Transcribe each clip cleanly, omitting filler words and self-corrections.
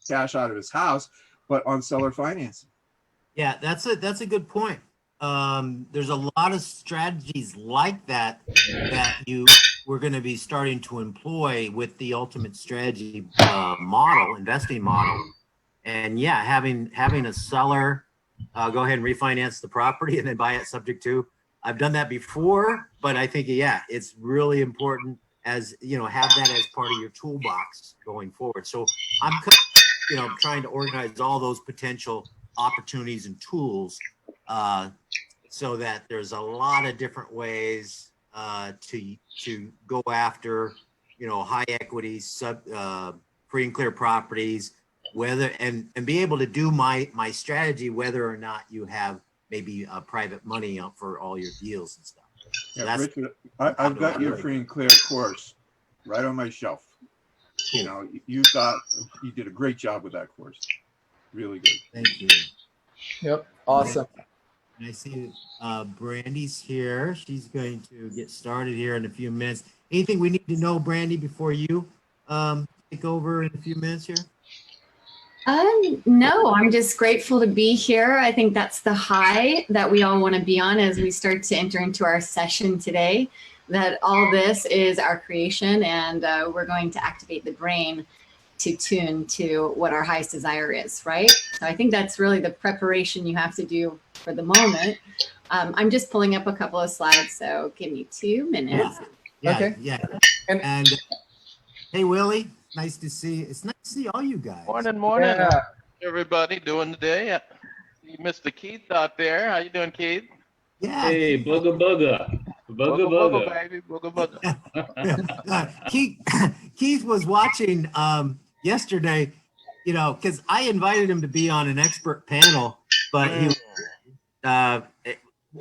cash out of his house, but on seller financing. Yeah, that's a good point. There's a lot of strategies like that we're going to be starting to employ with the ultimate strategy investing model. And yeah, having a seller go ahead and refinance the property and then buy it subject to. I've done that before, but I think, yeah, it's really important as, have that as part of your toolbox going forward. So I'm, trying to organize all those potential opportunities and tools so that there's a lot of different ways to go after, high equity, free and clear properties, whether and be able to do my strategy, whether or not you have maybe private money up for all your deals and stuff. So Yeah, Richard, I've got your free and clear course right on my shelf. Cool. You did a great job with that course. Really good. Thank you. Yep. Awesome. And I see Brandy's here. She's going to get started here in a few minutes. Anything we need to know, Brandy, before you take over in a few minutes here? No, I'm just grateful to be here. I think that's the high that we all want to be on as we start to enter into our session today, that all this is our creation, and we're going to activate the brain to tune to what our highest desire is, right? So I think that's really the preparation you have to do for the moment. I'm just pulling up a couple of slides, so give me 2 minutes. Yeah, okay. Yeah. And hey, Willie, nice to see. It's nice to see all you guys. Morning. Yeah. How's everybody doing today? You Mr. Keith out there. How you doing, Keith? Yeah. Hey, booga, baby. Booga. Keith was watching yesterday, because I invited him to be on an expert panel, but he was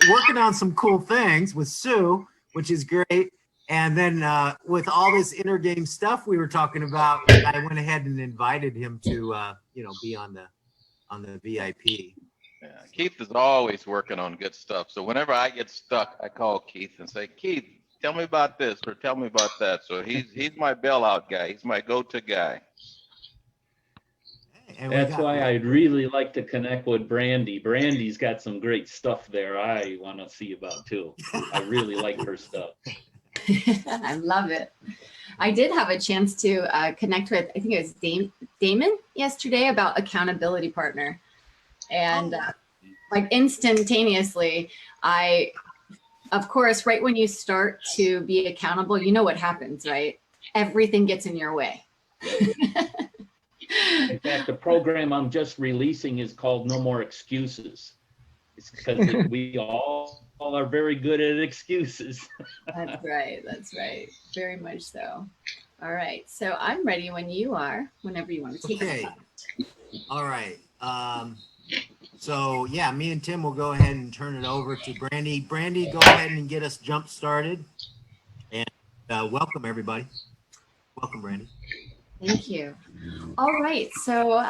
working on some cool things with Sue, which is great. And then with all this intergame stuff we were talking about, I went ahead and invited him to, be on the VIP. Yeah, Keith is always working on good stuff. So whenever I get stuck, I call Keith and say, Keith, tell me about this or tell me about that. So he's my bailout guy. He's my go-to guy. That's why I'd really like to connect with Brandy. Brandy's got some great stuff there I want to see about too. I really like her stuff. I love it. I did have a chance to connect with, I think it was Damon yesterday about accountability partner. And like instantaneously, of course, right when you start to be accountable, you know what happens, right? Everything gets in your way. In fact, the program I'm just releasing is called No More Excuses. It's because we all are very good at excuses. That's right. Very much so. All right. So I'm ready when you are, whenever you want to take it. All right. So yeah, me and Tim will go ahead and turn it over to Brandy. Brandy, go ahead and get us jump started. And welcome everybody. Welcome, Brandy. Thank you. All right. So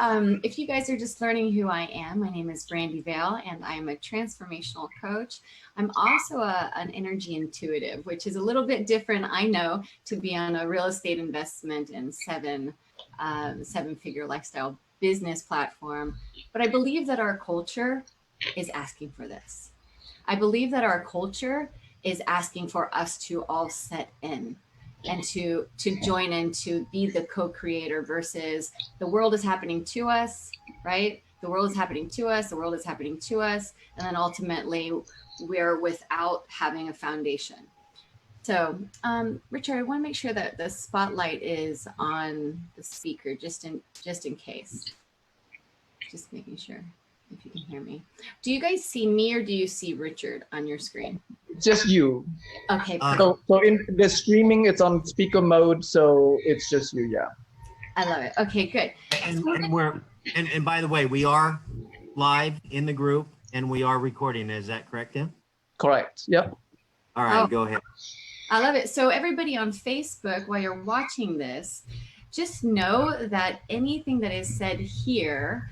if you guys are just learning who I am, my name is Brandy Vale, and I'm a transformational coach. I'm also an energy intuitive, which is a little bit different, I know, to be on a real estate investment and seven-figure lifestyle business platform. But I believe that our culture is asking for this. I believe that our culture is asking for us to all set in and to join in, to be the co-creator versus the world is happening to us, right? The world is happening to us, and then ultimately we're without having a foundation. So, Richard, I want to make sure that the spotlight is on the speaker, just in case. Just making sure if you can hear me. Do you guys see me or do you see Richard on your screen? Just you. Okay. So in the streaming, it's on speaker mode, so it's just you. Yeah. I love it. Okay, good. And by the way, we are live in the group and we are recording. Is that correct, Tim? Correct. Yep. All right, Go ahead. I love it. So everybody on Facebook, while you're watching this, just know that anything that is said here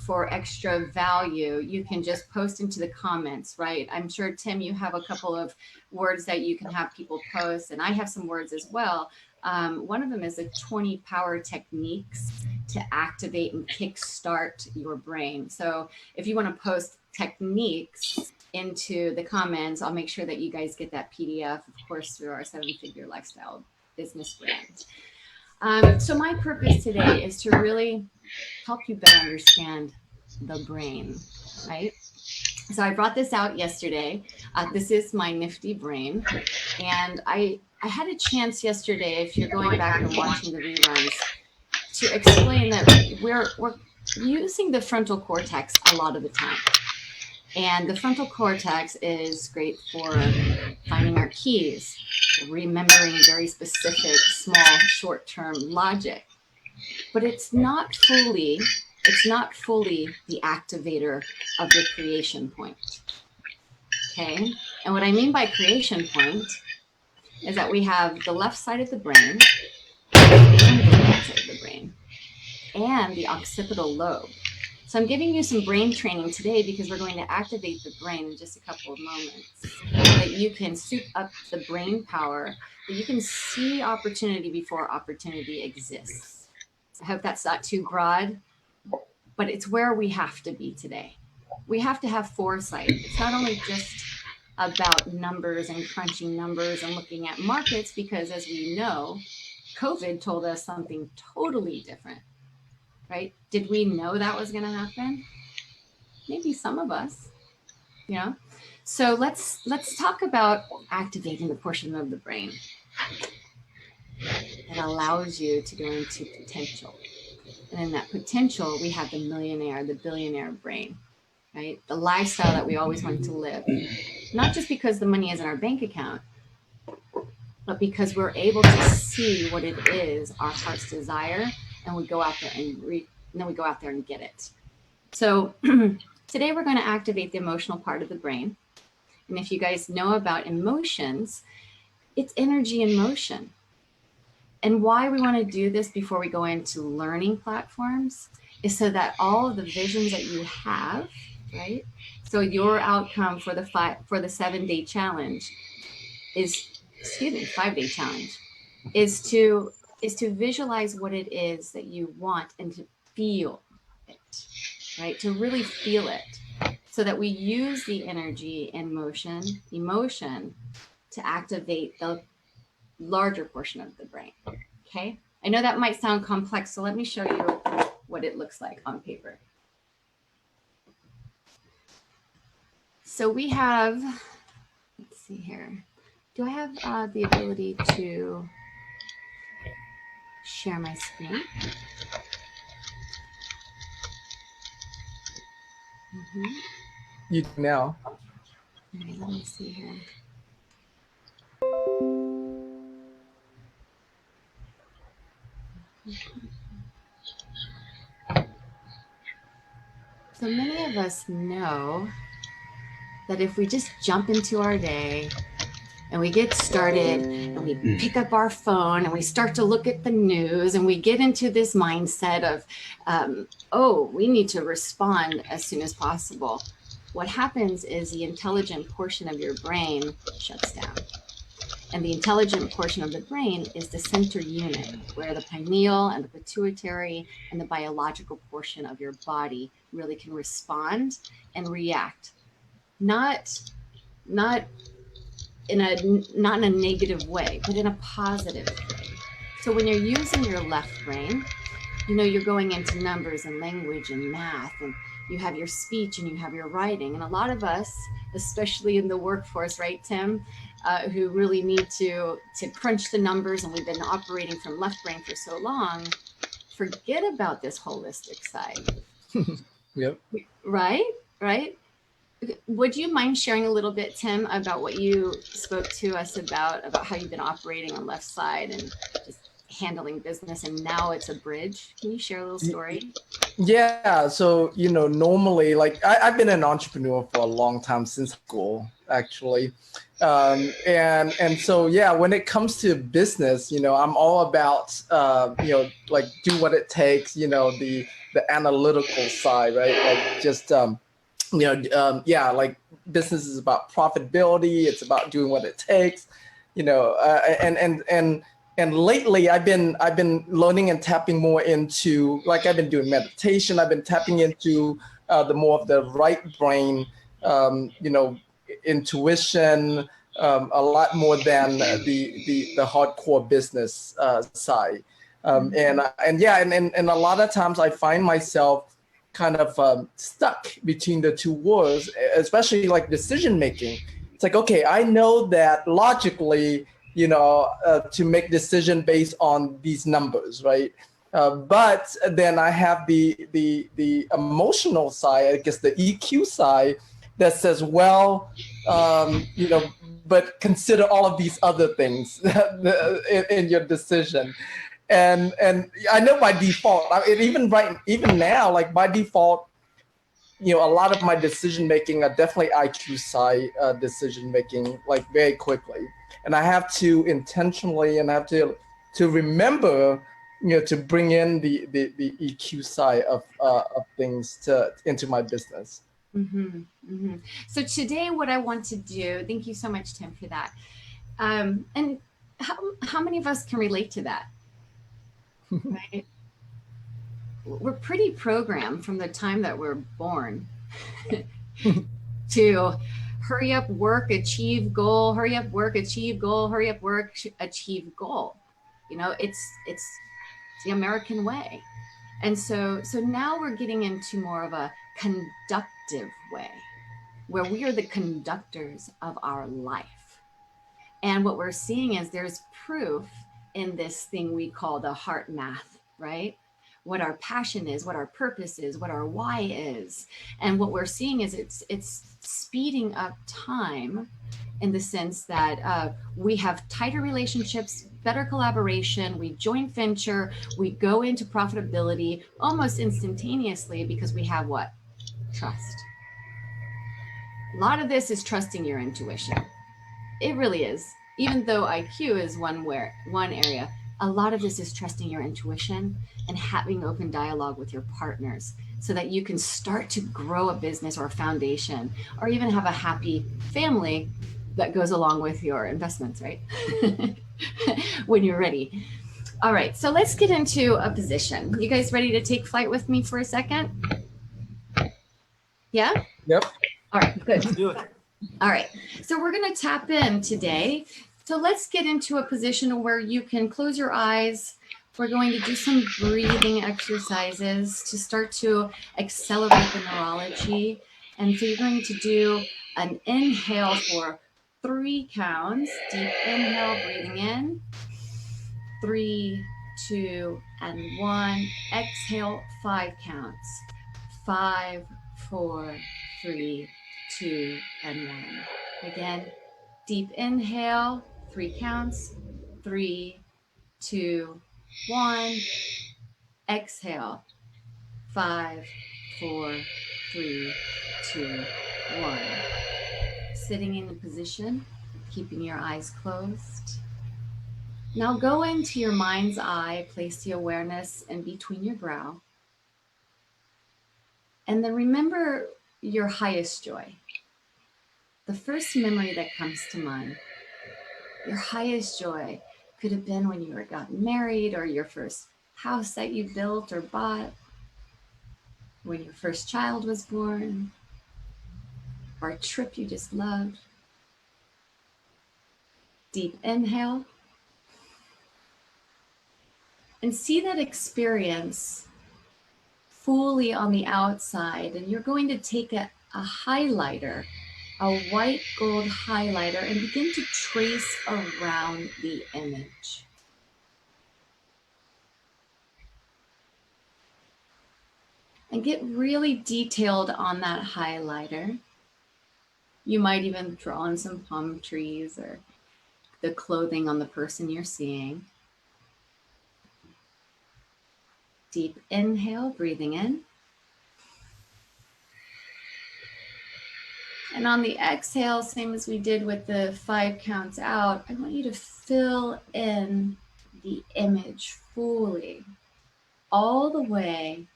for extra value, you can just post into the comments, right? I'm sure, Tim, you have a couple of words that you can have people post, and I have some words as well. One of them is the 20 power techniques to activate and kickstart your brain. So if you want to post techniques into the comments, I'll make sure that you guys get that PDF, of course, through our 7-figure lifestyle business brand. So my purpose today is to really help you better understand the brain, right? So I brought this out yesterday. This is my nifty brain. And I had a chance yesterday, if you're going back and watching the reruns, to explain that we're using the frontal cortex a lot of the time. And the frontal cortex is great for finding our keys, remembering very specific, small, short-term logic. But it's not fully the activator of your creation point. Okay? And what I mean by creation point is that we have the left side of the brain and the right side of the brain and the occipital lobe. So I'm giving you some brain training today because we're going to activate the brain in just a couple of moments so that you can soup up the brain power, that you can see opportunity before opportunity exists. I hope that's not too broad, but it's where we have to be today. We have to have foresight. It's not only just about numbers and crunching numbers and looking at markets, because as we know, COVID told us something totally different, right? Did we know that was going to happen? Maybe some of us, you know? So let's talk about activating the portion of the brain that allows you to go into potential. And in that potential, we have the millionaire, the billionaire brain, right? The lifestyle that we always want to live. Not just because the money is in our bank account, but because we're able to see what it is, our heart's desire, and we go out there and then we go out there and get it. So today we're going to activate the emotional part of the brain. And if you guys know about emotions, it's energy in motion. And why we want to do this before we go into learning platforms is so that all of the visions that you have, right? So your outcome for the 7-day challenge is, 5-day challenge, is to visualize what it is that you want and to feel it, right? To really feel it, so that we use the energy and emotion to activate the larger portion of the brain. Okay, I know that might sound complex, so let me show you what it looks like on paper. So we have, let's see here. Do I have the ability to share my screen? You do now. All right, let me see here. So many of us know that if we just jump into our day and we get started and we pick up our phone and we start to look at the news and we get into this mindset of, oh, we need to respond as soon as possible. What happens is the intelligent portion of your brain shuts down. And the intelligent portion of the brain is the center unit where the pineal and the pituitary and the biological portion of your body really can respond and react. Not in a negative way, but in a positive way. So when you're using your left brain, you know, you're going into numbers and language and math, and you have your speech and you have your writing. And a lot of us, especially in the workforce, right, Tim, who really need to crunch the numbers, and we've been operating from left brain for so long, forget about this holistic side. Yep. Right? Would you mind sharing a little bit, Tim, about what you spoke to us about how you've been operating on left side and just handling business, and now it's a bridge? Can you share a little story? Yeah. So, you know, normally, like I've been an entrepreneur for a long time, since school, actually. And so, yeah, when it comes to business, you know, I'm all about, you know, like do what it takes, you know, the analytical side, right? Like just, you know, yeah, like business is about profitability. It's about doing what it takes, you know, and and lately I've been learning and tapping more into, like I've been doing meditation. I've been tapping into the more of the right brain, you know, intuition, a lot more than the hardcore business side. And yeah, and a lot of times I find myself kind of stuck between the two worlds, especially like decision making. It's like, okay, I know that logically, you know, to make decision based on these numbers, right? But then I have the emotional side, I guess the EQ side, that says, well, you know, but consider all of these other things in your decision. And I know by default, even now, like by default, you know, a lot of my decision making are definitely IQ side decision making, like very quickly, and I have to intentionally and I have to remember, you know, to bring in the EQ side of things into my business. So today, what I want to do, thank you so much, Tim, for that. And how many of us can relate to that? Right? We're pretty programmed from the time that we're born to hurry up, work, achieve goal, hurry up, work, achieve goal, hurry up, work, achieve goal. You know, it's the American way. And so now we're getting into more of a conductive way where we are the conductors of our life. And what we're seeing is there's proof in this thing we call the heart math, right? What our passion is, what our purpose is, what our why is. And what we're seeing is it's speeding up time in the sense that we have tighter relationships, better collaboration, we joint venture, we go into profitability almost instantaneously because we have what? Trust. A lot of this is trusting your intuition. It really is. Even though IQ is one area, a lot of this is trusting your intuition and having open dialogue with your partners so that you can start to grow a business or a foundation or even have a happy family that goes along with your investments, right? When you're ready. All right, so let's get into a position. You guys ready to take flight with me for a second? Yeah? Yep. All right, good. Let's do it. All right, so we're going to tap in today. So let's get into a position where you can close your eyes. We're going to do some breathing exercises to start to accelerate the neurology. And so you're going to do an inhale for 3 counts. Deep inhale, breathing in. 3, 2, and 1. Exhale, 5 counts. 5, 4, 3, 2, and 1. Again, deep inhale, 3 counts. 3, 2, 1. Exhale, 5, 4, 3, 2, 1. Sitting in the position, keeping your eyes closed. Now go into your mind's eye, place the awareness in between your brow. And then remember your highest joy. The first memory that comes to mind, your highest joy could have been when you got married, or your first house that you built or bought, when your first child was born, or a trip you just loved. Deep inhale. And see that experience fully on the outside. And you're going to take a highlighter, a white gold highlighter, and begin to trace around the image. And get really detailed on that highlighter. You might even draw in some palm trees or the clothing on the person you're seeing. Deep inhale, breathing in. And on the exhale, same as we did with the 5 counts out, I want you to fill in the image fully, all the way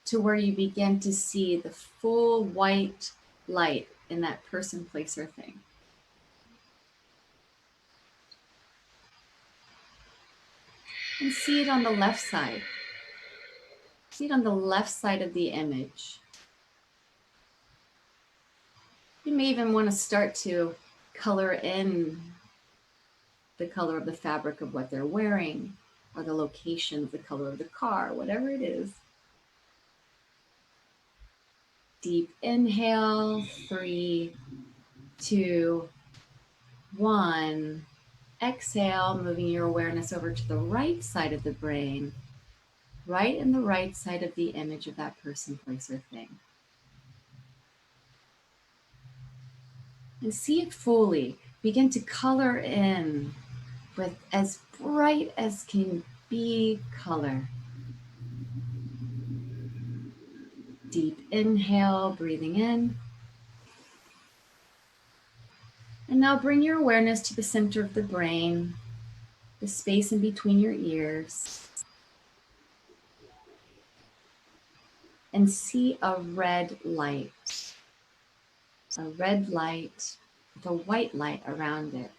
to where you begin to see the full white light in that person, place, or thing. And see it on the left side. See it on the left side of the image. You may even want to start to color in the color of the fabric of what they're wearing, or the location of the color of the car, whatever it is. Deep inhale, 3, 2, 1. Exhale, moving your awareness over to the right side of the brain, right in the right side of the image of that person, place, or thing. And see it fully. Begin to color in with as bright as can be color. Deep inhale, breathing in. And now bring your awareness to the center of the brain, the space in between your ears, and see a red light with a white light around it.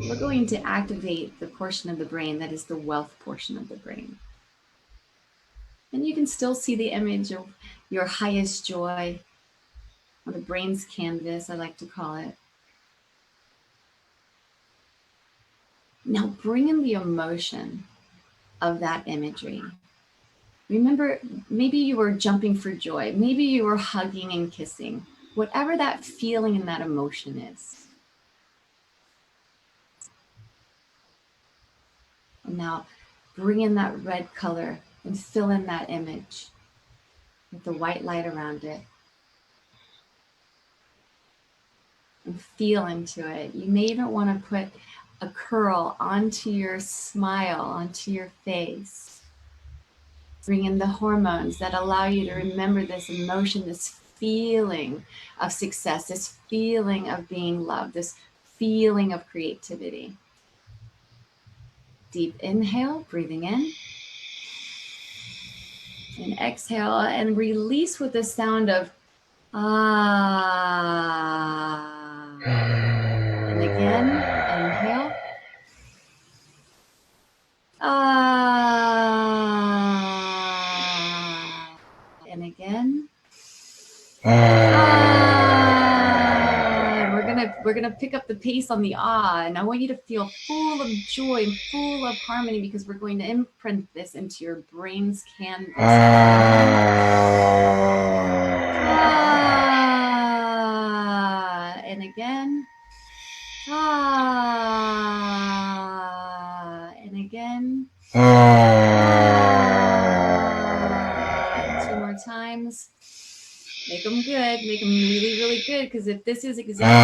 We're going to activate the portion of the brain that is the wealth portion of the brain. And you can still see the image of your highest joy on the brain's canvas, I like to call it. Now bring in the emotion of that imagery. Remember, maybe you were jumping for joy. Maybe you were hugging and kissing. Whatever that feeling and that emotion is. And now bring in that red color and fill in that image with the white light around it. And feel into it. You may even want to put a curl onto your smile, onto your face. Bring in the hormones that allow you to remember this emotion, this feeling of success, this feeling of being loved, this feeling of creativity. Deep inhale, breathing in. And exhale and release with the sound of ah. And again, inhale. Ah. And again. Ah. And we're gonna pick up the pace on the ah, and I want you to feel full of joy and full of harmony, because we're going to imprint this into your brain's canvas. Ah. And again. Ah. And again. Ah. 2 more times. Make them good. Make them really, really good. Because if this is exactly the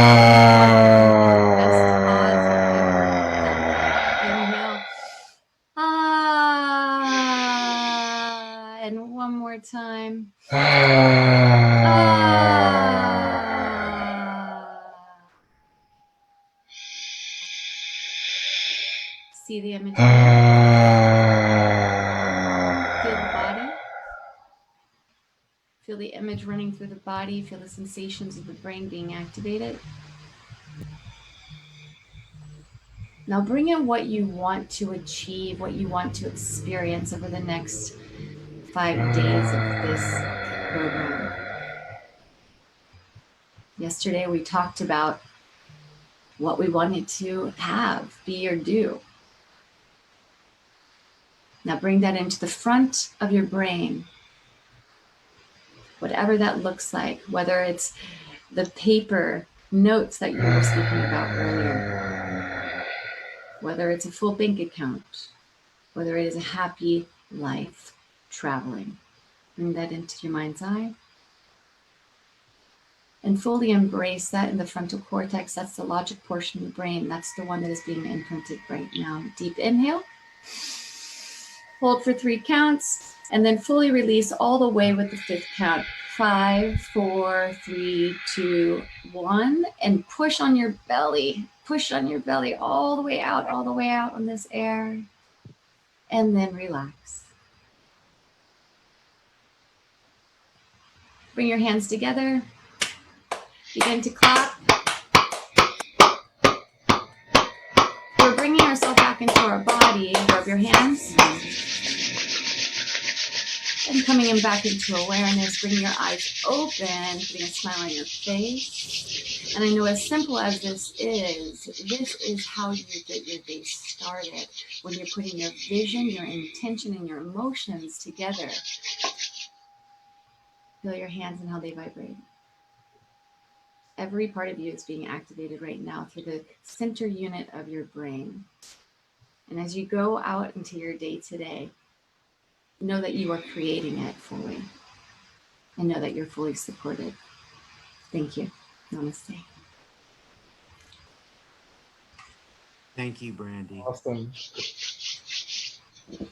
best odds you've ever done. Inhale. Ah. And one more time. Ah. See the image. Feel the body. Feel the image running through the body. Feel the sensations of the brain being activated. Now bring in what you want to achieve, what you want to experience over the next 5 days of this program. Yesterday we talked about what we wanted to have, be, or do. Now bring that into the front of your brain. Whatever that looks like, whether it's the paper notes that you were speaking about earlier, whether it's a full bank account, whether it is a happy life traveling. Bring that into your mind's eye. And fully embrace that in the frontal cortex. That's the logic portion of the brain. That's the one that is being imprinted right now. Deep inhale. Hold for 3 counts. And then fully release all the way with the 5th count. 5, 4, 3, 2, 1. And push on your belly. Push on your belly all the way out on this air. And then relax. Bring your hands together. Begin to clap. We're bringing back into our body, rub your hands. And coming in back into awareness, bring your eyes open, putting a smile on your face. And I know as simple as this is how you get your day started. When you're putting your vision, your intention, and your emotions together. Feel your hands and how they vibrate. Every part of you is being activated right now through the center unit of your brain. And as you go out into your day today, know that you are creating it fully. And know that you're fully supported. Thank you. Namaste. Thank you, Brandy. Awesome.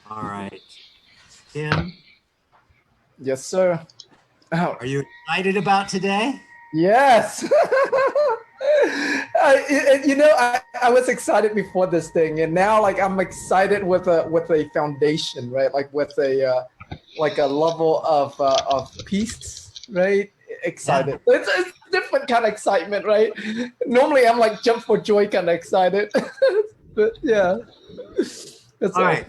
All right. Tim, Yes, sir. Oh, are you excited about today? yes. I was excited before this thing, and now like I'm excited with a foundation, right? Like with a level of peace, right? Excited. It's a different kind of excitement, right? Normally I'm like jump for joy kind of excited, but yeah. That's All right.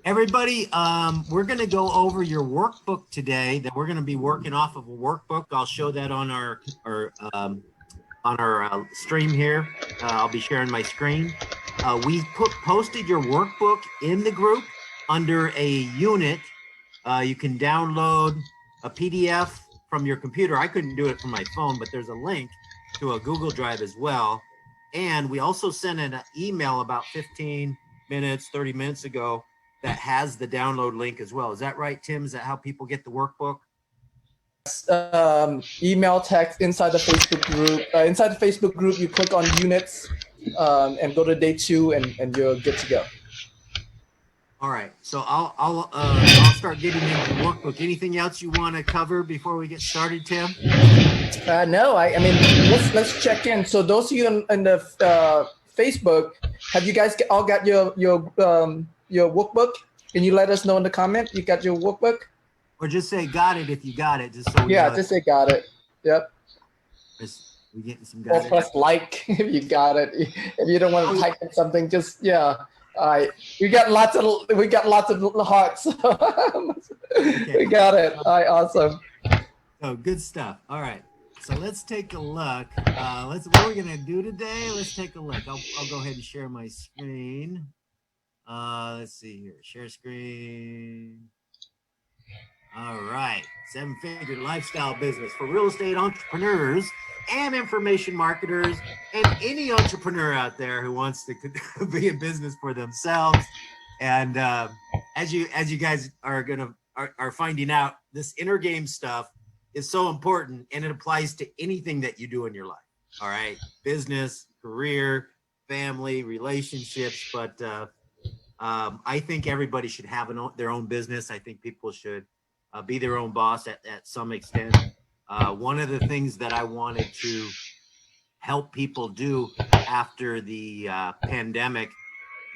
Everybody, we're going to go over your workbook today. That we're going to be working off of a workbook. I'll show that on our stream here. I'll be sharing my screen. We posted your workbook in the group under a unit. You can download a PDF from your computer. I couldn't do it from my phone, but there's a link to a Google Drive as well. And we also sent an email about 15 minutes, 30 minutes ago that has the download link as well. Is that right, Tim? Is that how people get the workbook? Email, text, inside the Facebook group. Inside the Facebook group, you click on units and go to Day2 and you're good to go. All right, so I'll start getting into the workbook. Anything else you want to cover before we get started, Tim? No, I mean let's check in. So those of you in the Facebook, have you guys all got your workbook? Can you let us know in the comment you got your workbook? Or just say got it if you got it, just so we know. Just say got it. Yep. We getting some Or got it. press like if you got it. If you don't want to type in something, just All right. We got lots of hearts. Okay. We got it. All right, awesome. Oh, good stuff. All right. So let's take a look. What we're gonna do today. Let's take a look. I'll go ahead and share my screen. Let's see here. Share screen. All right. 7-figure lifestyle business for real estate entrepreneurs and information marketers and any entrepreneur out there who wants to be in business for themselves. And as you guys are finding out, this inner game stuff is so important, and it applies to anything that you do in your life. All right, business, career, family, relationships. But I think everybody should have their own business. I think people should be their own boss at some extent. One of the things that I wanted to help people do after the pandemic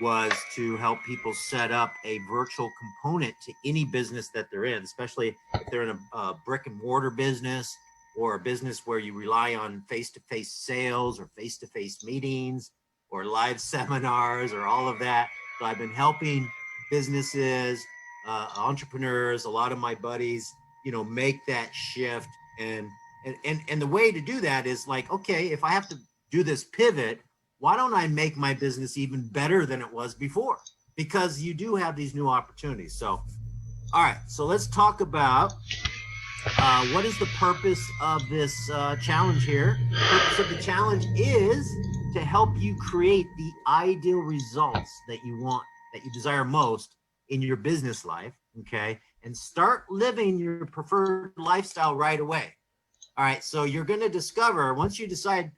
was to help people set up a virtual component to any business that they're in, especially if they're in a brick and mortar business or a business where you rely on face-to-face sales or face-to-face meetings or live seminars or all of that. So I've been helping businesses, entrepreneurs, a lot of my buddies, make that shift. And the way to do that is like, okay, if I have to do this pivot, why don't I make my business even better than it was before? Because you do have these new opportunities. So, all right, so let's talk about what is the purpose of this challenge here. The purpose of the challenge is to help you create the ideal results that you want, that you desire most in your business life, okay? And start living your preferred lifestyle right away. All right, so you're gonna discover, once you decide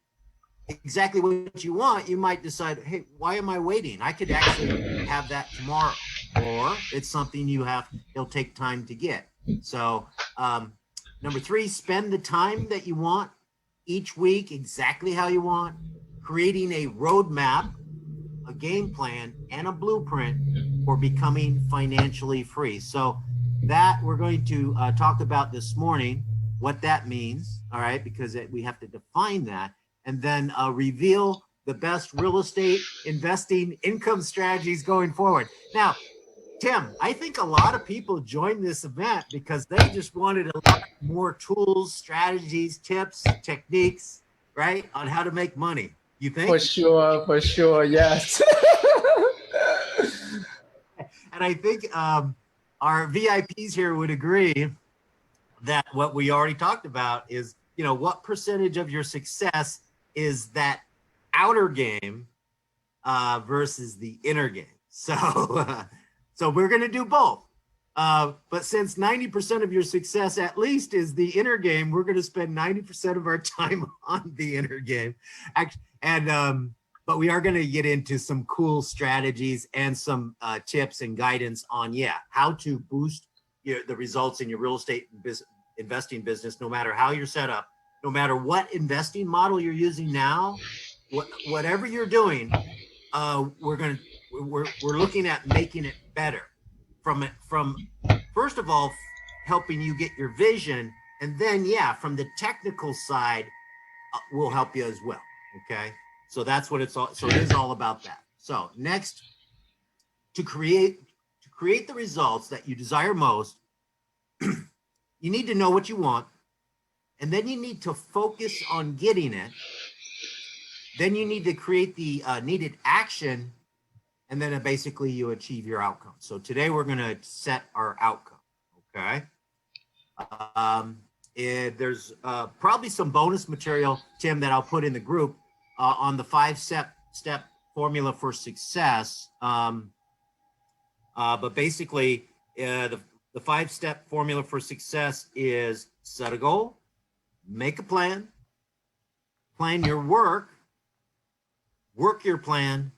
exactly what you want, you might decide, hey, why am I waiting? I could actually have that tomorrow. Or it's something it'll take time to get. So number 3, spend the time that you want each week exactly how you want, creating a roadmap, a game plan, and a blueprint for becoming financially free. So that we're going to talk about this morning, what that means, all right, because we have to define that, and then reveal the best real estate investing income strategies going forward. Now, Tim, I think a lot of people joined this event because they just wanted a lot more tools, strategies, tips, techniques, right, on how to make money. You think? For sure, yes. And I think our VIPs here would agree that what we already talked about is, what percentage of your success is that outer game versus the inner game. So, so we're going to do both. But since 90% of your success at least is the inner game, we're going to spend 90% of our time on the inner game. But we are going to get into some cool strategies and some tips and guidance on, how to boost the results in your real estate investing business, no matter how you're set up, no matter what investing model you're using now, whatever you're doing, we're looking at making it better from first of all, helping you get your vision. And then, from the technical side, we'll help you as well. Okay. So that's what it's all. So it is all about that. So next, to create the results that you desire most, you need to know what you want, and then you need to focus on getting it. Then you need to create the needed action, and then basically you achieve your outcome. So today we're going to set our outcome. Okay. There's probably some bonus material, Tim, that I'll put in the group on the 5-step formula for success. But basically, the 5-step formula for success is set a goal, make a plan your work your plan,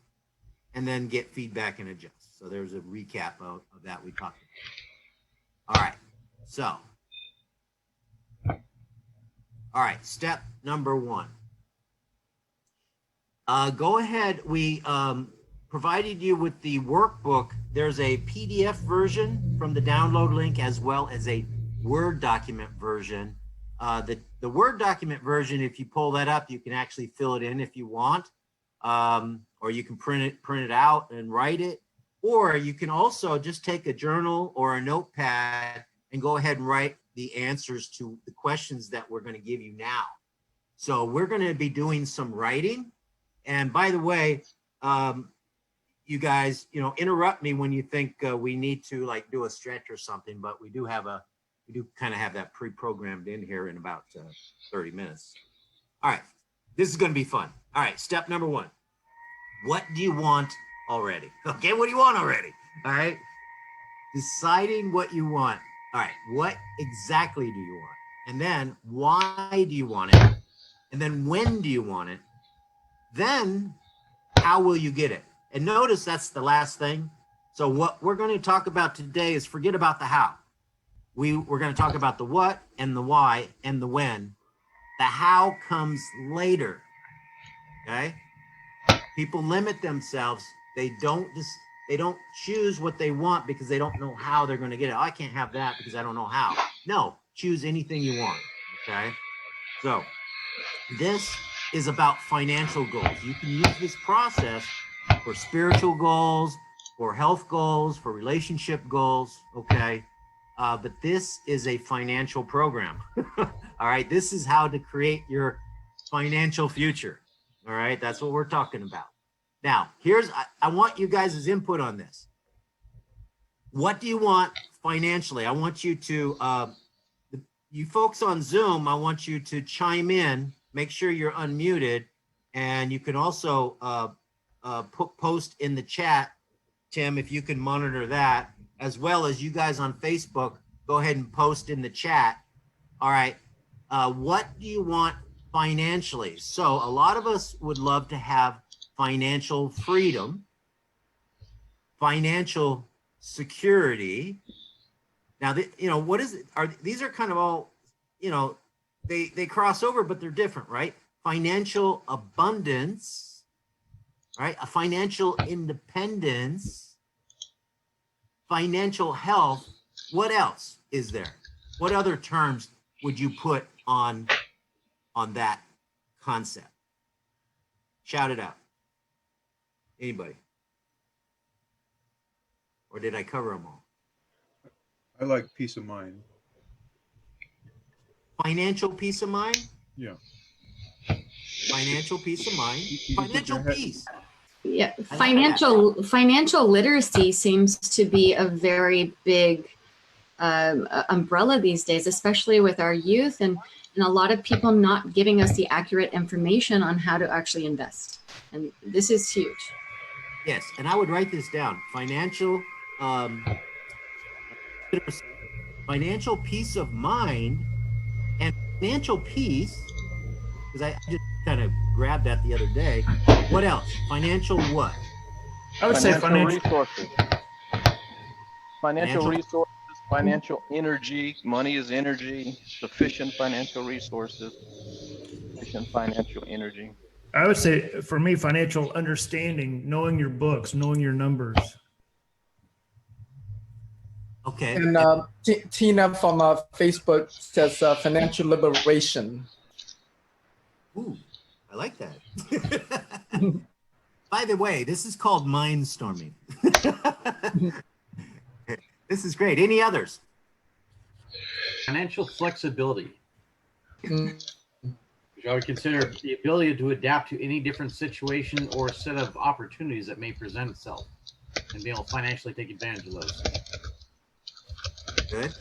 and then get feedback and adjust. So there's a recap of that we talked about. All right. So, all right. Step number 1. Go ahead. We provided you with the workbook. There's a PDF version from the download link, as well as a Word document version. The Word document version, if you pull that up, you can actually fill it in if you want, or you can print it out and write it, or you can also just take a journal or a notepad and go ahead and write the answers to the questions that we're going to give you now. So we're going to be doing some writing. And by the way, you guys, interrupt me when you think we need to do a stretch or something, but we do kind of have that pre-programmed in here in about 30 minutes. All right, this is going to be fun. All right, step number 1. What do you want already? Okay, what do you want already? All right, deciding what you want. All right, what exactly do you want? And then why do you want it? And then when do you want it? Then how will you get it? And notice that's the last thing. So what we're going to talk about today is forget about the how. We're going to talk about the what and the why and the when. The how comes later. Okay? People limit themselves. They don't choose what they want because they don't know how they're going to get it. Oh, I can't have that because I don't know how. No, choose anything you want. Okay? So this is about financial goals. You can use this process for spiritual goals, for health goals, for relationship goals, okay? But this is a financial program, all right? This is how to create your financial future, all right? That's what we're talking about. Now, I want you guys' input on this. What do you want financially? I want you to, you folks on Zoom, I want you to chime in. Make sure you're unmuted, and you can also post in the chat, Tim, if you can monitor that, as well as you guys on Facebook, go ahead and post in the chat. All right, what do you want financially? So a lot of us would love to have financial freedom, financial security. Now, what is it? These are kind of all, they cross over, but they're different, right? Financial abundance, right? A financial independence, financial health. What else is there? What other terms would you put on that concept? Shout it out. Anybody? Or did I cover them all? I like peace of mind. Financial peace of mind? Yeah. Financial peace of mind? You can put Financial your head- peace. Yeah, I like financial literacy seems to be a very big umbrella these days, especially with our youth and a lot of people not giving us the accurate information on how to actually invest. And this is huge. Yes, and I would write this down. Financial literacy, financial peace of mind, and financial peace, because I just kind of grabbed that the other day. What else? Financial what? I would say financial. resources. Financial Financial- resources, financial energy. Money is energy. Sufficient financial resources. Sufficient financial energy. I would say for me, financial understanding, knowing your books, knowing your numbers. Okay. And Tina from Facebook says financial liberation. Ooh, I like that. By the way, this is called mindstorming. This is great. Any others? Financial flexibility, Mm. which I would consider the ability to adapt to any different situation or set of opportunities that may present itself and be able to financially take advantage of those. Good.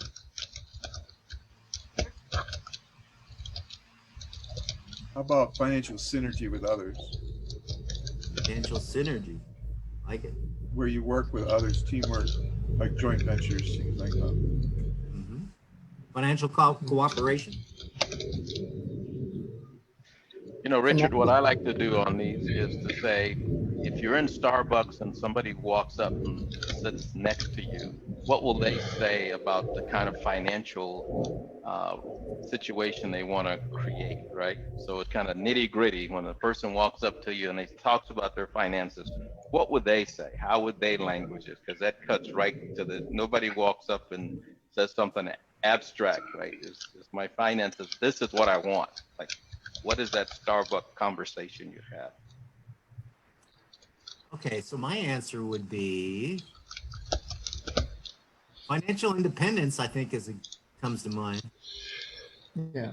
How about financial synergy with others, Financial synergy. Like it. where you work with others, teamwork, like joint ventures, things like that. Mhm. Financial cooperation. You know, Richard, what I like to do on these is to say, if you're in Starbucks and somebody walks up and sits next to you, what will they say about the kind of financial situation they want to create, right? So it's kind of nitty gritty. When a person walks up to you and they talks about their finances, what would they say? How would they language it? Because that cuts right to the, nobody walks up and says something abstract, right? It's my finances. This is what I want. Like, what is that Starbucks conversation you have? Okay, so my answer would be financial independence. I think comes to mind. Yeah.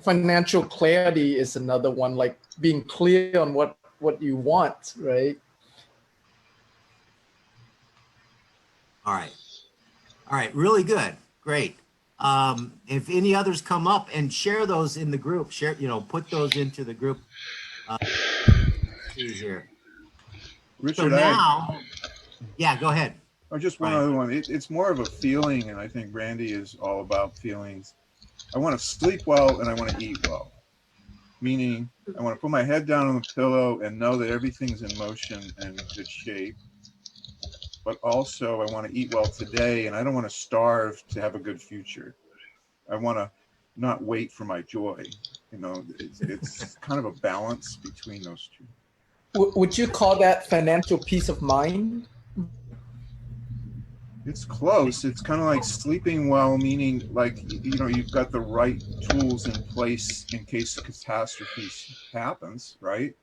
Financial clarity is another one, like being clear on what you want, right? All right, really good, great. If any others come up, and share those in the group, share, put those into the group. See here. So Richard, now, yeah, go ahead. just one Brian. other one. It's more of a feeling, and I think Randy is all about feelings. I want to sleep well and I want to eat well. Meaning, I want to put my head down on the pillow and know that everything's in motion and in good shape. But also, I want to eat well today, and I don't want to starve to have a good future. I want to not wait for my joy. It's kind of a balance between those two. Would you call that financial peace of mind? It's close. It's kind of like sleeping well, meaning like, you've got the right tools in place in case catastrophe happens, right?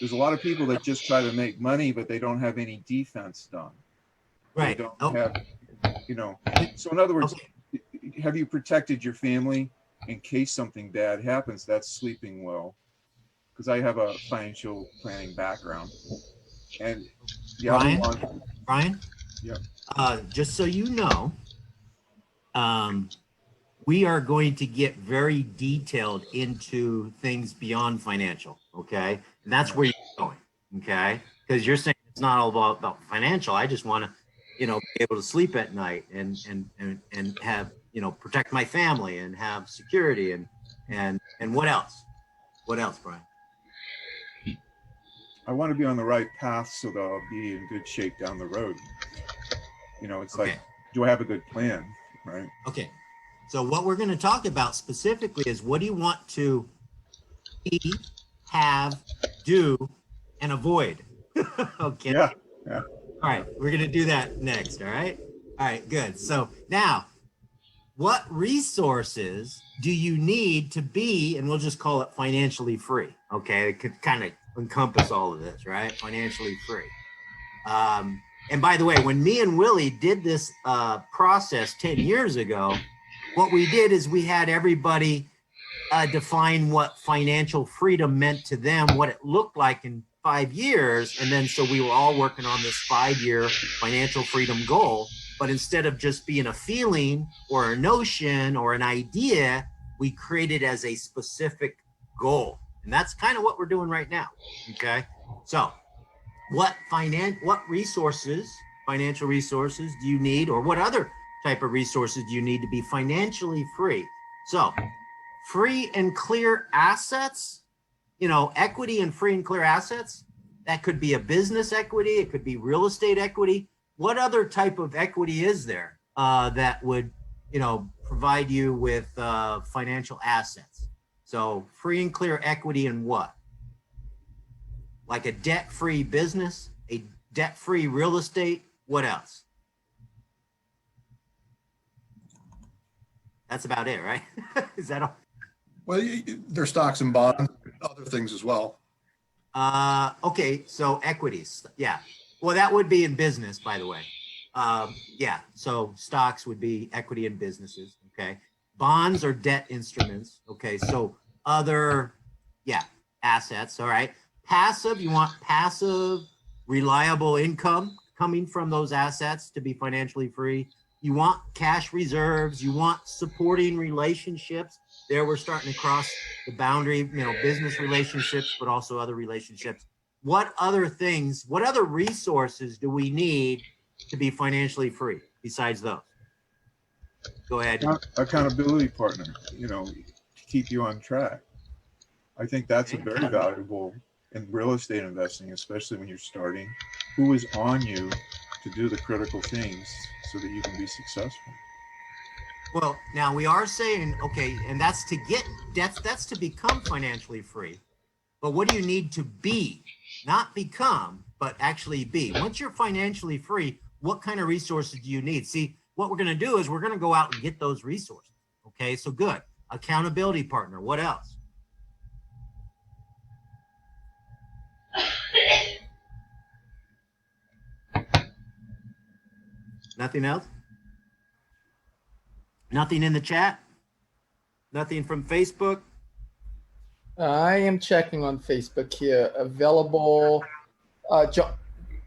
There's a lot of people that just try to make money, but they don't have any defense done. Right. They don't Oh, have, so in other words, okay. have you protected your family in case something bad happens? That's sleeping well. Because I have a financial planning background. And the other one, Brian? Yeah. Just so you know, we are going to get very detailed into things beyond financial, okay? And that's where you're going, okay? Because you're saying it's not all about financial. I just want to, be able to sleep at night and have, protect my family and have security and what else? What else, Brian? I want to be on the right path so that I'll be in good shape down the road. It's Okay. like, do I have a good plan, right? Okay. So what we're going to talk about specifically is what do you want to be, have, do, and avoid? Okay. Yeah. All right. We're going to do that next. All right. All right. Good. So now, what resources do you need to be, and we'll just call it financially free? Okay. It could kind of encompass all of this, right? Financially free. And by the way, when me and Willie did this process 10 years ago, what we did is we had everybody define what financial freedom meant to them, what it looked like in 5 years. And then so we were all working on this 5-year financial freedom goal. But instead of just being a feeling or a notion or an idea, we created as a specific goal. And that's kind of what we're doing right now. Okay. So what resources, financial resources do you need, or what other type of resources do you need to be financially free? So free and clear assets, equity and free and clear assets. That could be a business equity. It could be real estate equity. What other type of equity is there that would, provide you with financial assets? So free and clear equity in what? Like a debt-free business, a debt-free real estate. What else? That's about it, right? Is that all? Well, there's stocks and bonds, other things as well. Okay, so equities. Yeah. Well, that would be in business, by the way. Yeah, so stocks would be equity in businesses. Okay. Bonds are debt instruments. Okay, so other, assets. All right. Passive, you want passive, reliable income coming from those assets to be financially free. You want cash reserves. You want supporting relationships. There we're starting to cross the boundary, business relationships, but also other relationships. What other things, what other resources do we need to be financially free besides those? Go ahead. Accountability partner, to keep you on track. I think that's a very valuable in real estate investing, especially when you're starting. Who is on you to do the critical things so that you can be successful? Well, now we are saying, okay, and that's to become financially free. But what do you need to be? Not become, but actually be. Once you're financially free, what kind of resources do you need? See, what we're going to do is we're going to go out and get those resources. Okay, so good. Accountability partner. What else? Nothing else? Nothing in the chat? Nothing from Facebook? I am checking on Facebook here. Available.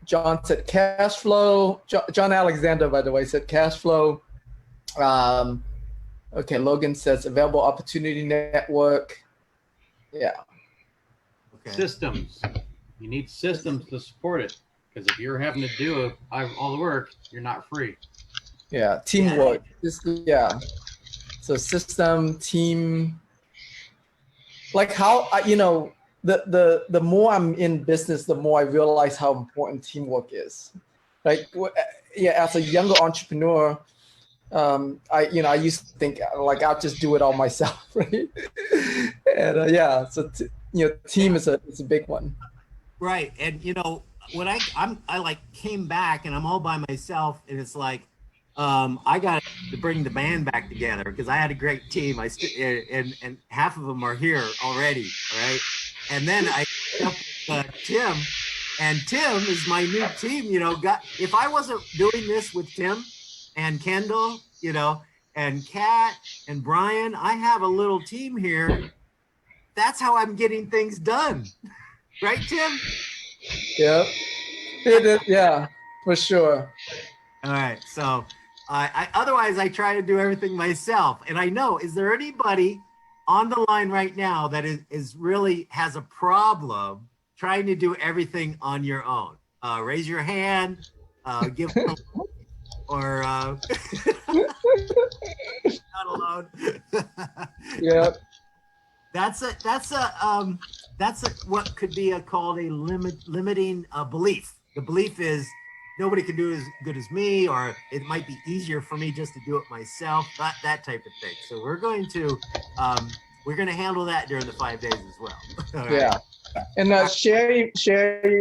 John said cash flow. John Alexander, by the way, said cash flow. Okay, Logan says available opportunity network. Yeah. Okay. Systems. You need systems to support it. Because if you're having to do all the work, you're not free. Yeah, teamwork. Yeah. So system, team. Like how the more I'm in business, the more I realize how important teamwork is. Like as a younger entrepreneur, I used to think like I'll just do it all myself, right? And so team is a big one. Right, and when I like came back and I'm all by myself, and it's like I got to bring the band back together because I had a great team. And half of them are here already, right? And then I up with Tim, and Tim is my new team. If I wasn't doing this with Tim and Kendall, and Kat and Brian, I have a little team here. That's how I'm getting things done, right, Tim? Yeah, yeah, for sure. All right, so otherwise I try to do everything myself. And I know, is there anybody on the line right now that is really has a problem trying to do everything on your own? Raise your hand, give or not alone. Yeah. That's what could be called a limiting belief. The belief is nobody can do as good as me, or it might be easier for me just to do it myself. That type of thing. So we're going to handle that during the 5 days as well. Right. Yeah. And Sherry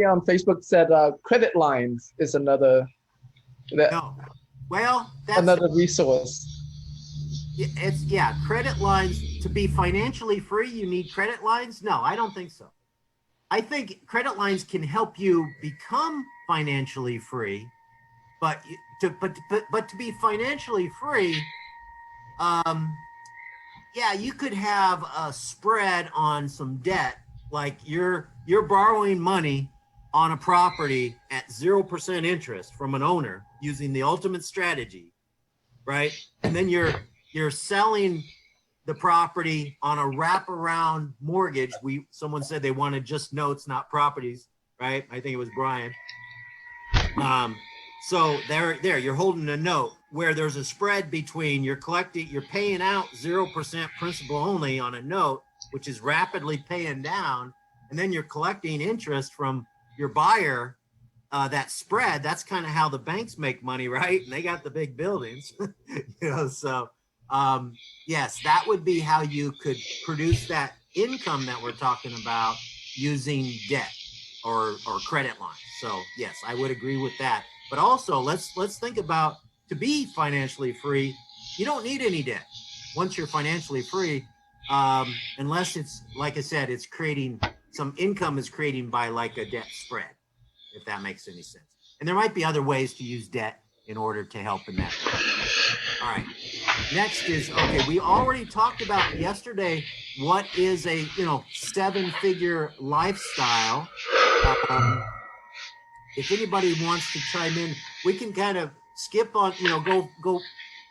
on Facebook said credit lines is another. No. Well, that's another resource. Credit lines. To be financially free, you need credit lines? No, I don't think so. I think credit lines can help you become financially free, but to be financially free, yeah, you could have a spread on some debt, like you're borrowing money on a property at 0% interest from an owner using the ultimate strategy, right? And then you're selling the property on a wraparound mortgage. Someone said they wanted just notes, not properties, right? I think it was Brian. So there, you're holding a note where there's a spread between you're paying out 0% principal only on a note, which is rapidly paying down, and then you're collecting interest from your buyer. That spread, that's kind of how the banks make money, right? And they got the big buildings, so yes, that would be how you could produce that income that we're talking about using debt or credit lines. So yes, I would agree with that. But also let's think about, to be financially free, you don't need any debt once you're financially free, unless it's, like I said, it's creating some income is creating by like a debt spread, if that makes any sense. And there might be other ways to use debt in order to help in that. All right. Next is, okay, we already talked about yesterday what is a 7-figure lifestyle. If anybody wants to chime in, we can kind of skip on, go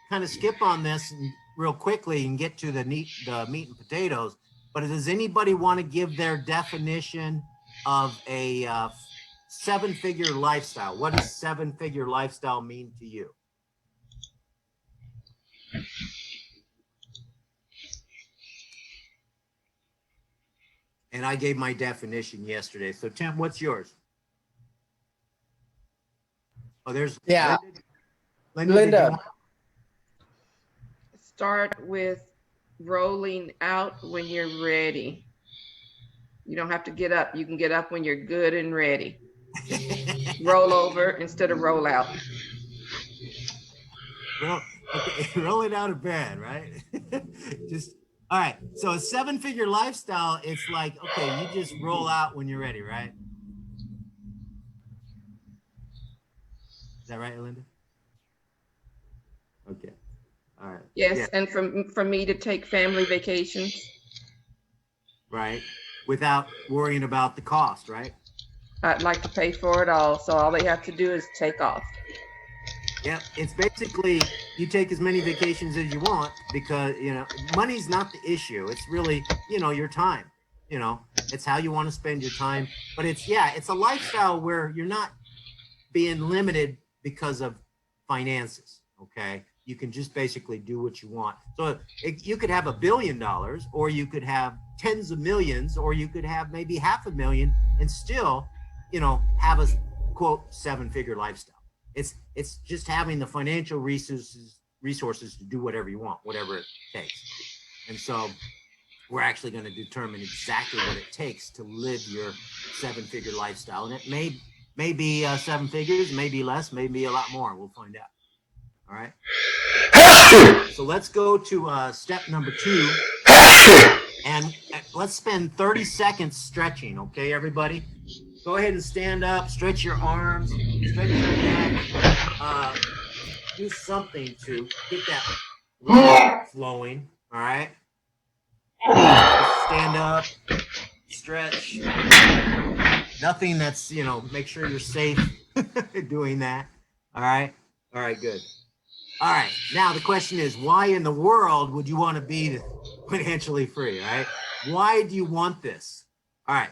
kind of skip on this real quickly and get to the meat and potatoes. But does anybody want to give their definition of a 7-figure lifestyle? What does 7-figure lifestyle mean to you? And I gave my definition yesterday. So Tim, what's yours? Oh, there's Linda. Start with rolling out when you're ready. You don't have to get up. You can get up when you're good and ready. Roll over instead of roll out. Rolling out of bed, right? All right. So a 7-figure lifestyle, it's like, okay, you just roll out when you're ready, right? Is that right, Linda? Okay. All right. Yes, yeah. And for me to take family vacations. Right. Without worrying about the cost, right? I'd like to pay for it all, so all they have to do is take off. Yeah, it's basically you take as many vacations as you want because, money's not the issue. It's really, your time. It's how you want to spend your time. But it's a lifestyle where you're not being limited because of finances, okay? You can just basically do what you want. So you could have $1 billion, or you could have tens of millions, or you could have maybe $500,000 and still, have a quote 7-figure lifestyle. It's just having the financial resources to do whatever you want, whatever it takes. And so we're actually going to determine exactly what it takes to live your 7-figure lifestyle. And it may be 7 figures, maybe less, maybe a lot more. We'll find out. All right. So let's go to step number 2. And let's spend 30 seconds stretching. Okay, everybody? Go ahead and stand up, stretch your arms, stretch your neck, do something to get that blood flowing, all right? Stand up, stretch. Nothing that's, make sure you're safe doing that, all right? All right, good. All right, now the question is, why in the world would you want to be financially free, all right? Why do you want this? All right.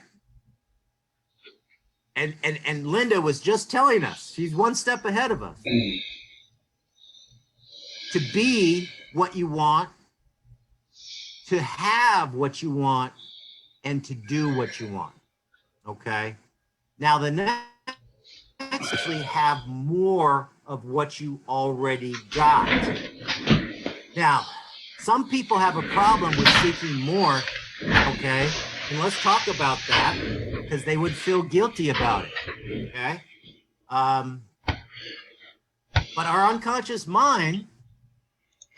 And Linda was just telling us, she's one step ahead of us. To be what you want, to have what you want, and to do what you want. Okay? Now the next actually have more of what you already got. Now, some people have a problem with seeking more, okay? And let's talk about that, because they would feel guilty about it, okay? But our unconscious mind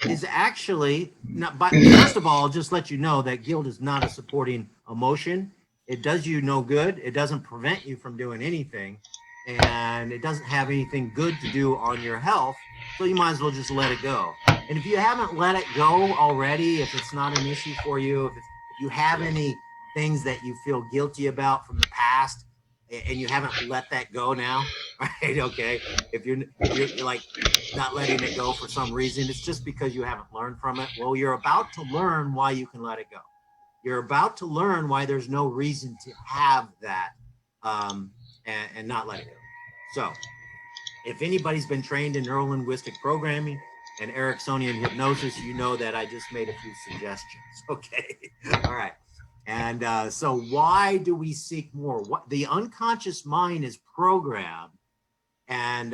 is actually, not, but first of all, just let you know that guilt is not a supporting emotion. It does you no good. It doesn't prevent you from doing anything, and it doesn't have anything good to do on your health. So you might as well just let it go. And if you haven't let it go already, if it's not an issue for you, if you have any things that you feel guilty about from the past, and you haven't let that go now, right? Okay. If you're like not letting it go for some reason, it's just because you haven't learned from it. Well, you're about to learn why you can let it go. You're about to learn why there's no reason to have that and not let it go. So if anybody's been trained in neuro-linguistic programming and Ericksonian hypnosis, you know that I just made a few suggestions. Okay. All right. And so why do we seek more? What the unconscious mind is programmed. And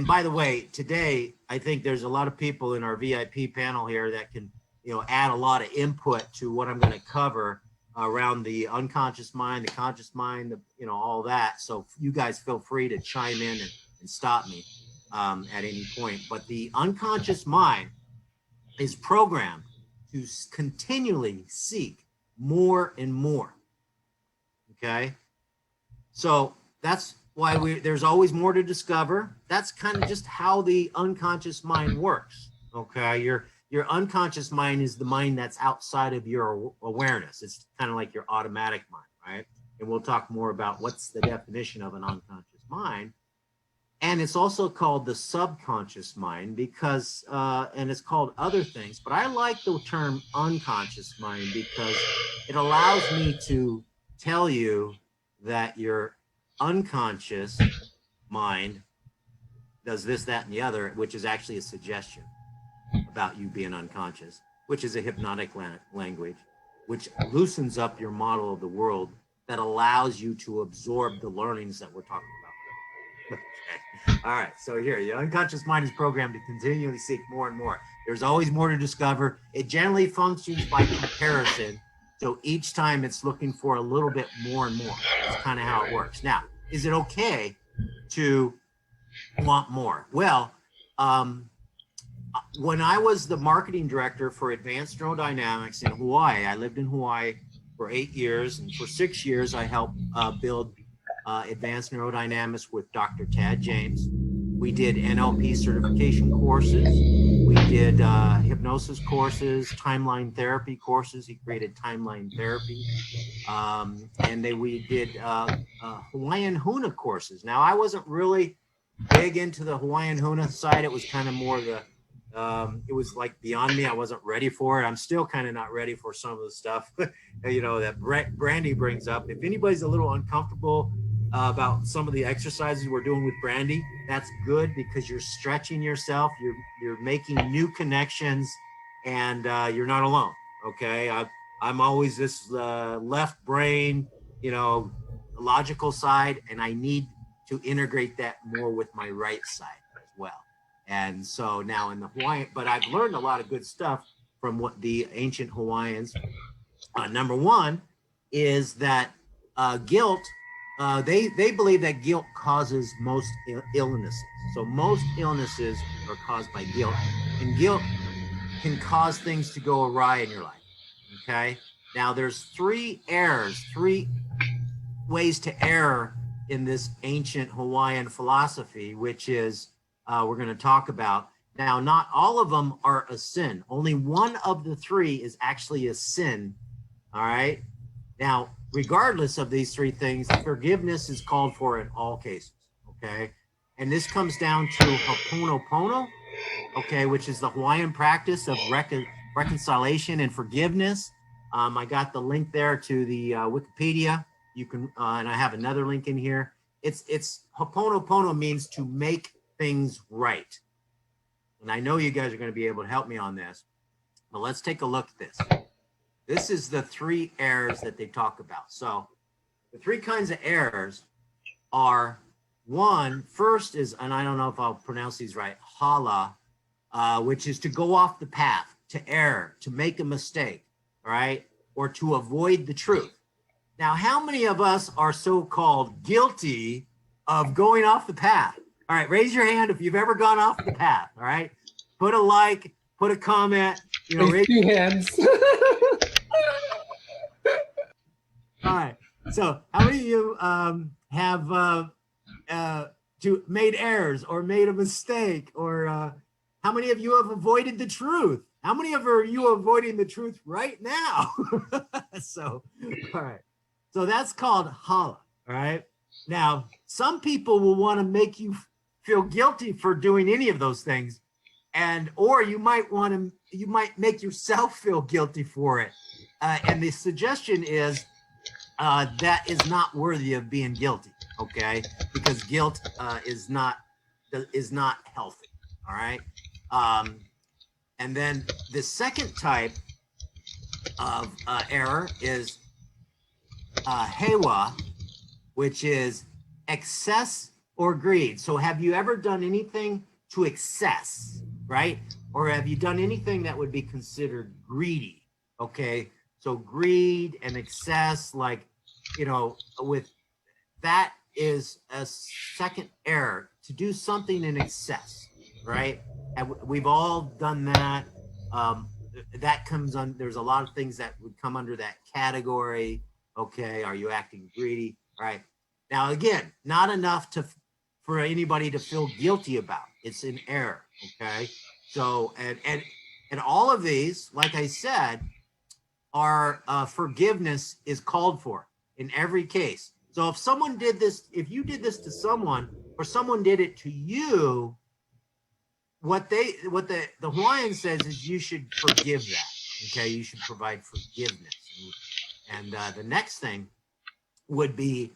by the way, today, I think there's a lot of people in our VIP panel here that can, add a lot of input to what I'm going to cover around the unconscious mind, the conscious mind, all that. So you guys feel free to chime in and stop me at any point. But the unconscious mind is programmed to continually seek more and more. Okay. So that's why there's always more to discover. That's kind of just how the unconscious mind works. Okay. Your unconscious mind is the mind that's outside of your awareness. It's kind of like your automatic mind, right? And we'll talk more about what's the definition of an unconscious mind. And it's also called the subconscious mind because, and it's called other things, but I like the term unconscious mind because it allows me to tell you that your unconscious mind does this, that, and the other, which is actually a suggestion about you being unconscious, which is a hypnotic language, which loosens up your model of the world that allows you to absorb the learnings that we're talking about. Okay. All right. So here, your unconscious mind is programmed to continually seek more and more. There's always more to discover. It generally functions by comparison. So each time it's looking for a little bit more and more. That's kind of how it works. Now, is it okay to want more? Well, when I was the marketing director for Advanced Neurodynamics in Hawaii, I lived in Hawaii for 8 years. And for 6 years, I helped build Advanced Neurodynamics with Dr. Tad James. We did NLP certification courses. We did hypnosis courses, timeline therapy courses. He created timeline therapy. We did Hawaiian Huna courses. Now, I wasn't really big into the Hawaiian Huna side. It was kind of more the, it was like beyond me. I wasn't ready for it. I'm still kind of not ready for some of the stuff, that Brandy brings up. If anybody's a little uncomfortable about some of the exercises we're doing with Brandy, that's good because you're stretching yourself, you're making new connections, and you're not alone. Okay, I'm always this left brain, logical side, and I need to integrate that more with my right side as well. And so now in the Hawaiian, but I've learned a lot of good stuff from what the ancient Hawaiians. Number one is that guilt. They believe that guilt causes most illnesses. So most illnesses are caused by guilt, and guilt can cause things to go awry in your life. Okay. Now there's three ways to err in this ancient Hawaiian philosophy, which is we're going to talk about. Now, not all of them are a sin. Only one of the three is actually a sin. All right. Now, regardless of these three things, forgiveness is called for in all cases, okay? And this comes down to Ho'oponopono, okay, which is the Hawaiian practice of reconciliation and forgiveness. I got the link there to the Wikipedia. You can, and I have another link in here. It's Ho'oponopono means to make things right. And I know you guys are going to be able to help me on this, but let's take a look at this. This is the three errors that they talk about. So the three kinds of errors are first is, and I don't know if I'll pronounce these right, hala, which is to go off the path, to err, to make a mistake, all right, or to avoid the truth. Now, how many of us are so-called guilty of going off the path? All right, raise your hand if you've ever gone off the path, all right? Put a like, put a comment, raise two hands. right. So how many of you have made errors or made a mistake, or how many of you have avoided the truth? How many of you are avoiding the truth right now? So, all right. So that's called holla. All right. Now, some people will want to make you feel guilty for doing any of those things, or you might make yourself feel guilty for it. And the suggestion is that is not worthy of being guilty. Okay, because guilt is not healthy. All right. And then the second type of error is hewa, which is excess or greed. So have you ever done anything to excess, right? Or have you done anything that would be considered greedy? Okay, so greed and excess, like, with that is a second error, to do something in excess, right? And we've all done that. That comes on, there's a lot of things that would come under that category. Okay, are you acting greedy? All right. Now, again, not enough for anybody to feel guilty about. It's an error. Okay. So, and all of these, like I said, are forgiveness is called for in every case. So if someone did this, if you did this to someone, or someone did it to you, what the Hawaiian says is you should forgive that. Okay, you should provide forgiveness. And the next thing would be,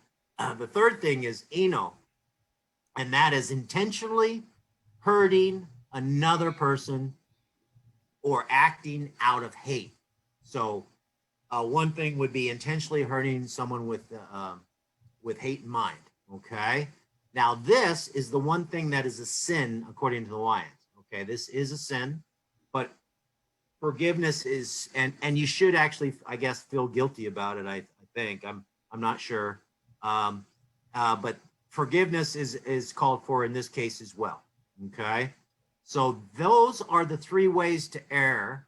the third thing is ino, and that is intentionally hurting another person or acting out of hate. So one thing would be intentionally hurting someone with hate in mind. Okay. Now this is the one thing that is a sin according to the Lions. Okay, this is a sin, but forgiveness is, and you should actually, I guess, feel guilty about it. I think I'm not sure, but forgiveness is called for in this case as well. Okay, so those are the three ways to err.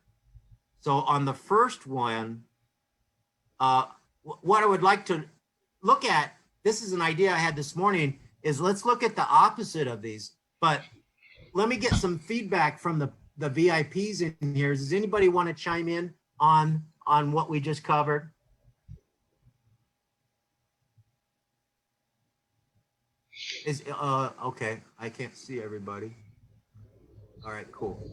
So on the first one, what I would like to look at, this is an idea I had this morning, is let's look at the opposite of these. But let me get some feedback from the VIPs in here. Does anybody want to chime in on what we just covered? Okay, I can't see everybody. All right, cool.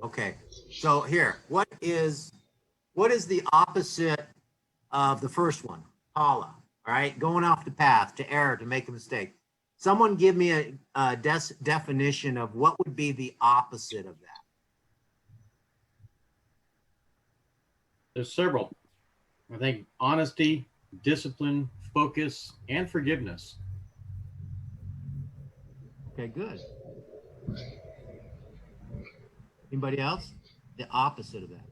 Okay, so here, what is the opposite of the first one? Hala. All right, going off the path, to err, to make a mistake. Someone give me a definition of what would be the opposite of that. There's several. I think honesty, discipline, focus, and forgiveness. Okay, good. Anybody else? The opposite of that.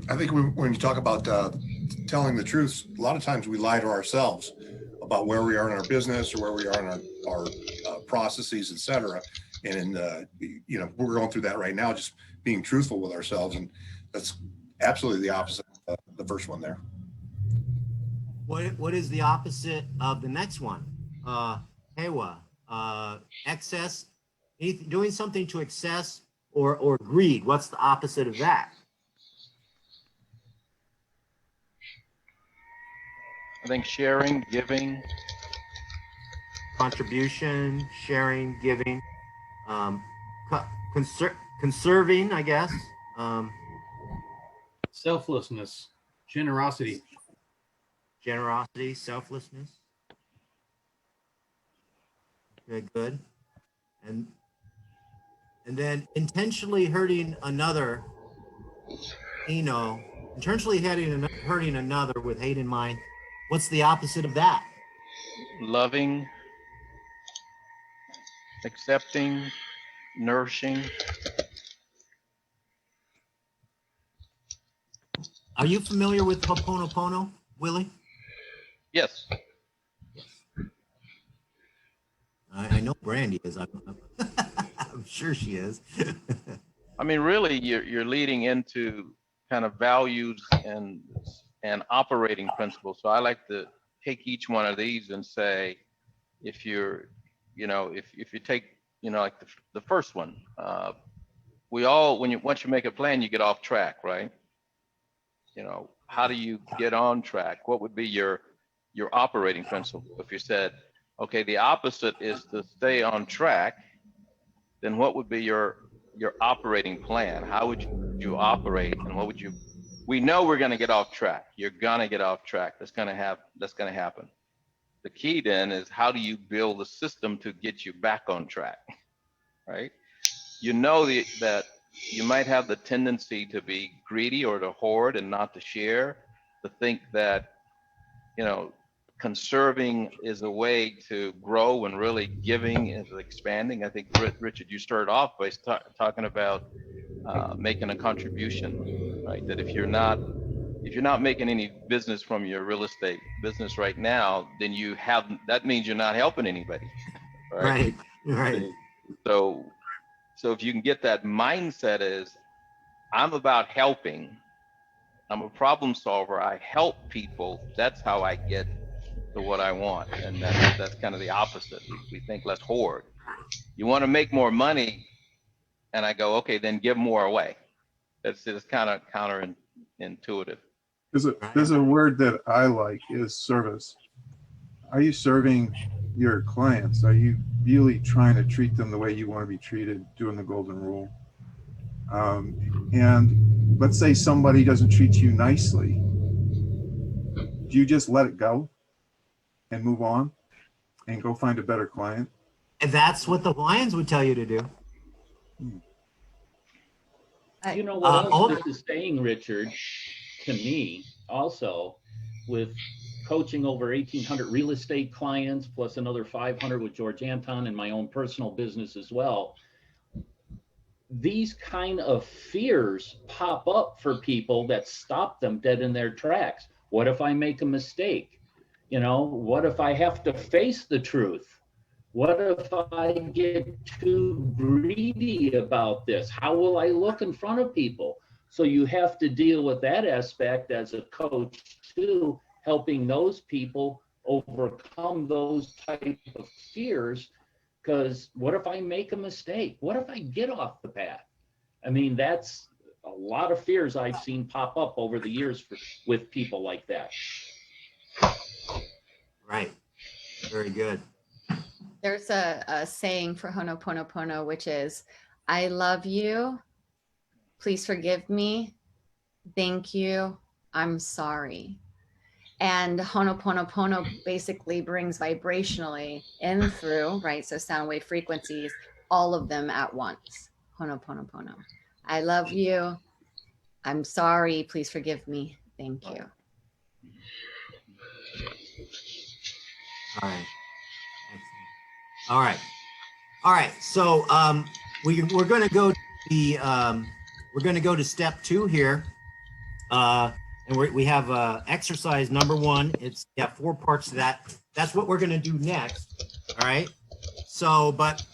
I think when you talk about telling the truth, a lot of times we lie to ourselves about where we are in our business or where we are in our processes, et cetera. And we're going through that right now, just being truthful with ourselves. And that's absolutely the opposite of the first one there. What is the opposite of the next one? Hewa, excess, doing something to excess, or greed. What's the opposite of that? I think sharing, giving. Contribution, sharing, giving, conserving, I guess. Selflessness, generosity. Generosity, selflessness. Okay, good. And then intentionally hurting another, intentionally hurting another with hate in mind. What's the opposite of that? Loving, accepting, nourishing. Are you familiar with Ho'oponopono, Willie? Yes. I know Brandy is. I'm sure she is. I mean, really, you're leading into kind of values and operating principles. So I like to take each one of these and say, if you're, if you take, like the first one, we all, once you make a plan, you get off track, right? How do you get on track? What would be your operating principle? If you said, okay, the opposite is to stay on track, then what would be your operating plan? How would you operate, and what would you? We know we're going to get off track. You're going to get off track. That's going to happen. The key then is, how do you build a system to get you back on track, right? That you might have the tendency to be greedy or to hoard and not to share, to think that, conserving is a way to grow and really giving is expanding. I think, Richard, you started off by talking about making a contribution, right? That if you're not making any business from your real estate business right now, then that means you're not helping anybody, right? Right. So if you can get that mindset, is I'm about helping. I'm a problem solver. I help people. That's how I get to what I want. And that's kind of the opposite. We think, let's hoard. You want to make more money, and I go, okay, then give more away. It's kind of counterintuitive. There's a word that I like, is service. Are you serving your clients? Are you really trying to treat them the way you want to be treated, doing the golden rule? And let's say somebody doesn't treat you nicely. Do you just let it go and move on and go find a better client? And that's what the Lions would tell you to do. You know what else this is saying, Richard, to me also, with coaching over 1,800 real estate clients, plus another 500 with George Anton and my own personal business as well. These kind of fears pop up for people that stop them dead in their tracks. What if I make a mistake? What if I have to face the truth? What if I get too greedy about this? How will I look in front of people? So you have to deal with that aspect as a coach too, helping those people overcome those type of fears. Because what if I make a mistake? What if I get off the path? I mean, that's a lot of fears I've seen pop up over the years with people like that. Right. Very good. There's a saying for Ho'oponopono, which is, I love you. Please forgive me. Thank you. I'm sorry. And Ho'oponopono basically brings vibrationally in through, right? So sound wave frequencies, all of them at once. Ho'oponopono. I love you. I'm sorry. Please forgive me. Thank you. All right. Excellent. All right. So we're going to go to step 2 here. And we have exercise number 1. It's got 4 parts to that. That's what we're going to do next. All right. So, but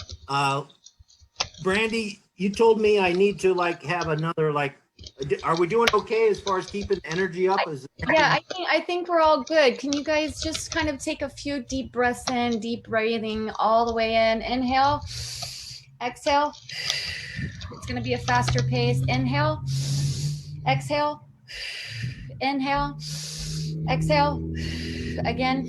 Brandy, you told me I need to have another are we doing okay as far as keeping energy up? Yeah, I think we're all good. Can you guys just kind of take a few deep breaths in, deep breathing all the way in. Inhale, exhale. It's going to be a faster pace. Inhale, exhale. Inhale, exhale, again.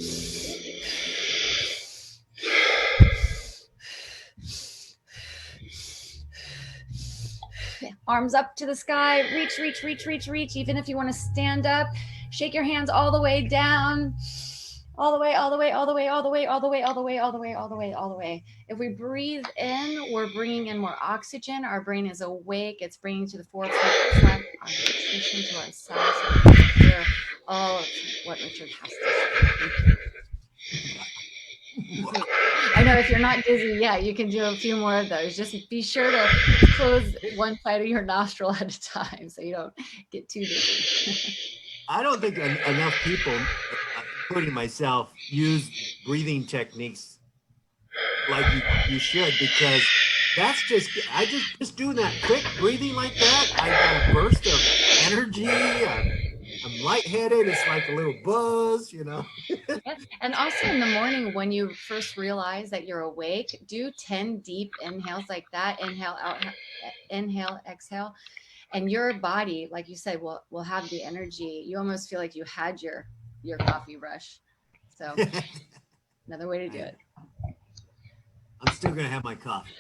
Arms up to the sky, reach, reach, reach, reach, reach. Even if you want to stand up, shake your hands all the way down, all the way, all the way, all the way, all the way, all the way, all the way, all the way, all the way, all the way. If we breathe in, we're bringing in more oxygen. Our brain is awake. It's bringing to the forefront our nutrition to our cells. So we can hear all of what Richard has to say. I know if you're not dizzy yet, you can do a few more of those. Just be sure to close one side of your nostril at a time so you don't get too dizzy. I don't think enough people, including myself, use breathing techniques like you should, because I just doing that quick breathing like that. I got a burst of energy. I'm lightheaded. It's like a little buzz, you know. Yeah. And also in the morning, when you first realize that you're awake, do 10 deep inhales like that. Inhale out, inhale, exhale. And your body, like you said, will have the energy. You almost feel like you had your coffee rush. So another way to do it. I'm still gonna have my coffee.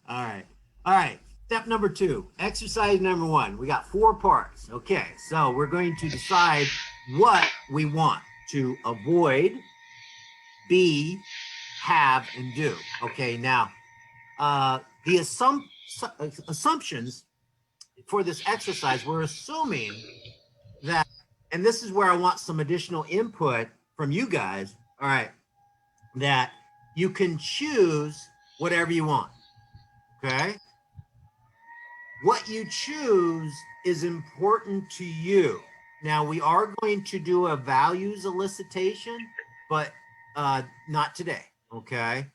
All right. All right. Step number 2, exercise number 1. We got 4 parts. Okay. So we're going to decide what we want to avoid, be, have, and do. Okay. Now, the assumptions for this exercise, we're assuming that, and this is where I want some additional input from you guys. All right. That you can choose whatever you want. Okay. What you choose is important to you. Now, we are going to do a values elicitation, but not today, okay?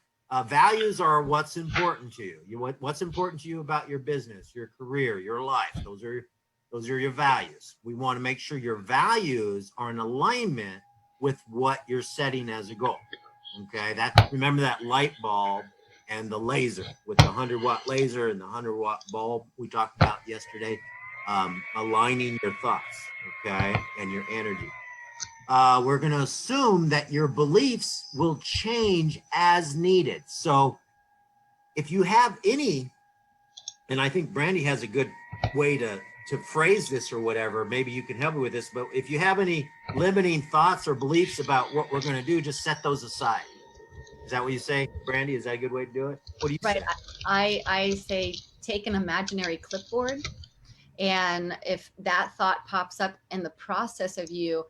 Values are what's important to you. What's important to you about your business, your career, your life. Those are your values. We want to make sure your values are in alignment with what you're setting as a goal, okay? Remember that light bulb and the laser, with the 100-watt laser and the 100-watt bulb we talked about yesterday, aligning your thoughts, okay, and your energy. We're going to assume that your beliefs will change as needed. So if you have any, and I think Brandy has a good way to phrase this or whatever, maybe you can help me with this, but if you have any limiting thoughts or beliefs about what we're going to do, just set those aside. Is that what you say, Brandy? Is that a good way to do it? What do you say? I say take an imaginary clipboard, and if that thought pops up in the process of you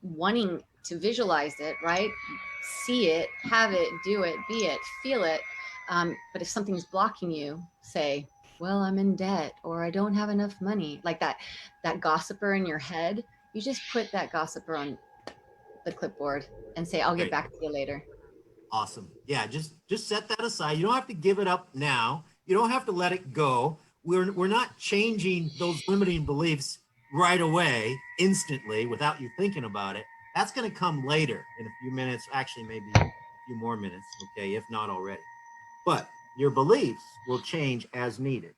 wanting to visualize it, right? See it, have it, do it, be it, feel it. But if something's blocking you, say, well, I'm in debt, or I don't have enough money, like that gossiper in your head, you just put that gossiper on the clipboard and say, I'll get back to you later. Awesome. Yeah, just set that aside. You don't have to give it up now. You don't have to let it go. We're not changing those limiting beliefs right away, instantly, without you thinking about it. That's going to come later in a few minutes, actually maybe a few more minutes, okay, if not already. But your beliefs will change as needed,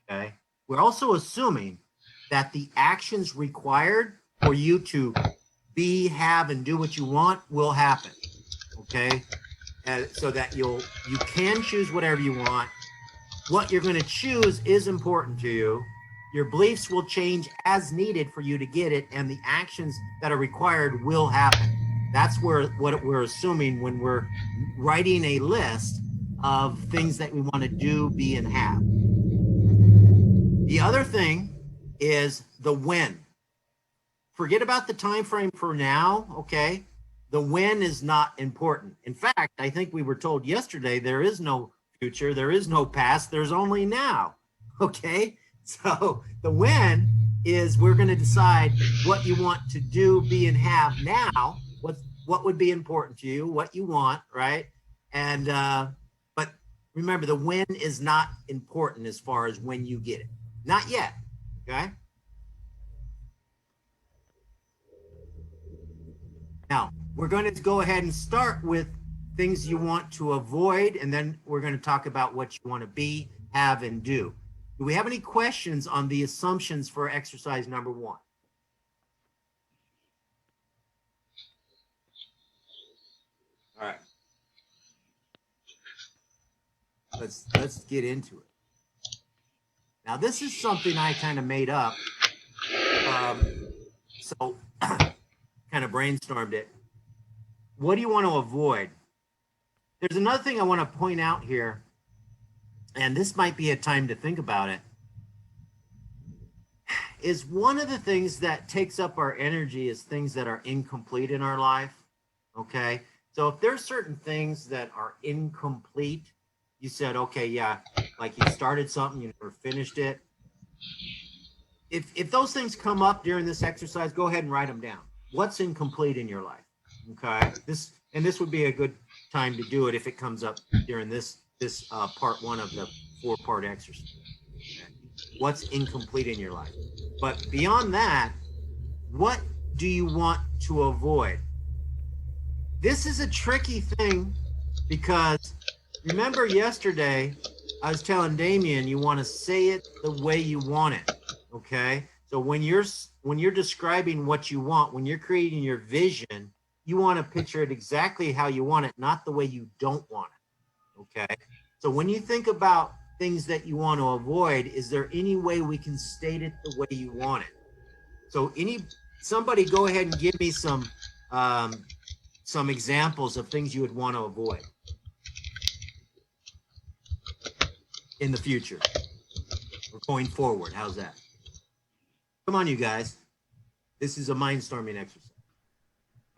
okay? We're also assuming that the actions required for you to be, have, and do what you want will happen, okay? So that you can choose whatever you want. What you're going to choose is important to you. Your beliefs will change as needed for you to get it, and the actions that are required will happen. That's what we're assuming when we're writing a list of things that we want to do, be, and have. The other thing is the when. Forget about the time frame for now, okay? The when is not important. In fact, I think we were told yesterday there is no future, there is no past, there's only now, okay? So the when is we're going to decide what you want to do, be, and have now, what would be important to you, what you want, right? And but remember, the when is not important as far as when you get it. Not yet, okay? Now, we're going to go ahead and start with things you want to avoid, and then we're going to talk about what you want to be, have, and do. Do we have any questions on the assumptions for exercise number 1? All right. Let's get into it. Now, this is something I kind of made up. So kind of brainstormed it. What do you want to avoid? There's another thing I want to point out here, and this might be a time to think about it, is one of the things that takes up our energy is things that are incomplete in our life, okay? So if there's certain things that are incomplete, you said, okay, yeah, like you started something, you never finished it. If those things come up during this exercise, go ahead and write them down. What's incomplete in your life, okay? This would be a good time to do it if it comes up during this part one of the 4-part exercise. Okay. What's incomplete in your life? But beyond that, what do you want to avoid? This is a tricky thing because remember yesterday I was telling Damien you want to say it the way you want it. Okay? So when you're describing what you want, when you're creating your vision, you want to picture it exactly how you want it, not the way you don't want it. Okay? So when you think about things that you want to avoid, is there any way we can state it the way you want it? So somebody go ahead and give me some examples of things you would want to avoid in the future or going forward. How's that? Come on, you guys. This is a mindstorming exercise.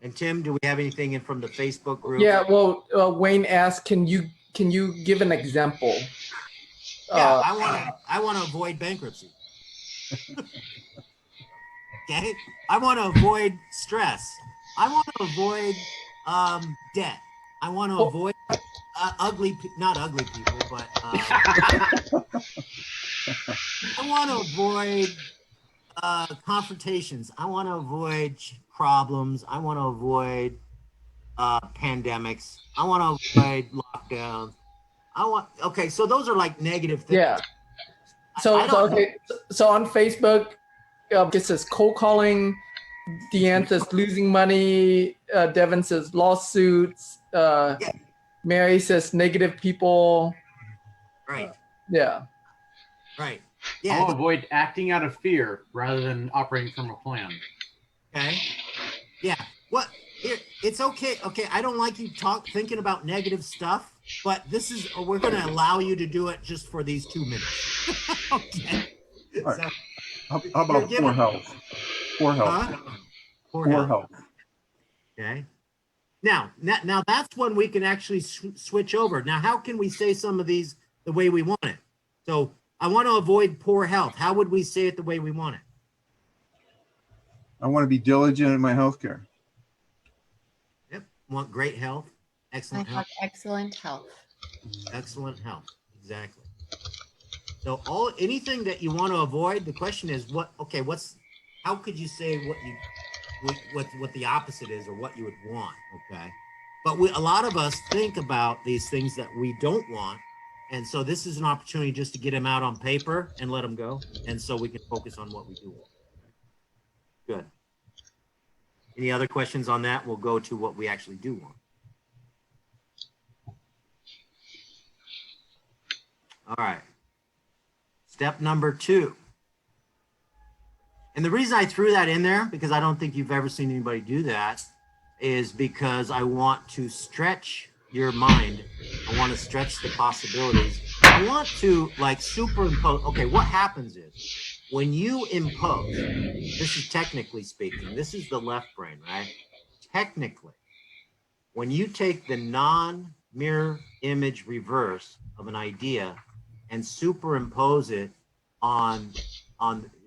And Tim, do we have anything in from the Facebook group? Yeah, well, Wayne asked, can you give an example? Yeah, I want to avoid bankruptcy. Okay, I want to avoid stress. I want to avoid debt. I want to avoid not ugly people, but I want to avoid confrontations. I want to avoid problems. I want to avoid pandemics. I want to avoid lockdowns. Okay, so those are like negative things. Yeah. So on Facebook, it says cold calling. Deanne says losing money. Devin says lawsuits. Mary says negative people. Right. Yeah. Right. Yeah. I'll avoid acting out of fear rather than operating from a plan. Okay. Yeah. What? It's okay. Okay. I don't like you thinking about negative stuff, but we're going to allow you to do it just for these 2 minutes. Okay. Right. So, how about poor health? Poor health. Huh? Poor health. Okay. Now that's when we can actually switch over. Now, how can we say some of these the way we want it? So I want to avoid poor health. How would we say it the way we want it? I want to be diligent in my healthcare. Yep. Want great health, excellent health. Excellent health. Excellent health. Exactly. So anything that you want to avoid, the question is how could you say what the opposite is or what you would want? Okay. But a lot of us think about these things that we don't want. And so this is an opportunity just to get them out on paper and let them go. And so we can focus on what we do want. Good. Any other questions on that? We'll go to what we actually do want. All right. Step number 2. And the reason I threw that in there, because I don't think you've ever seen anybody do that, is because I want to stretch your mind. I want to stretch the possibilities. I want to superimpose. Okay, what happens is when you impose, this is technically speaking, this is the left brain, right? Technically, when you take the non-mirror image reverse of an idea and superimpose it on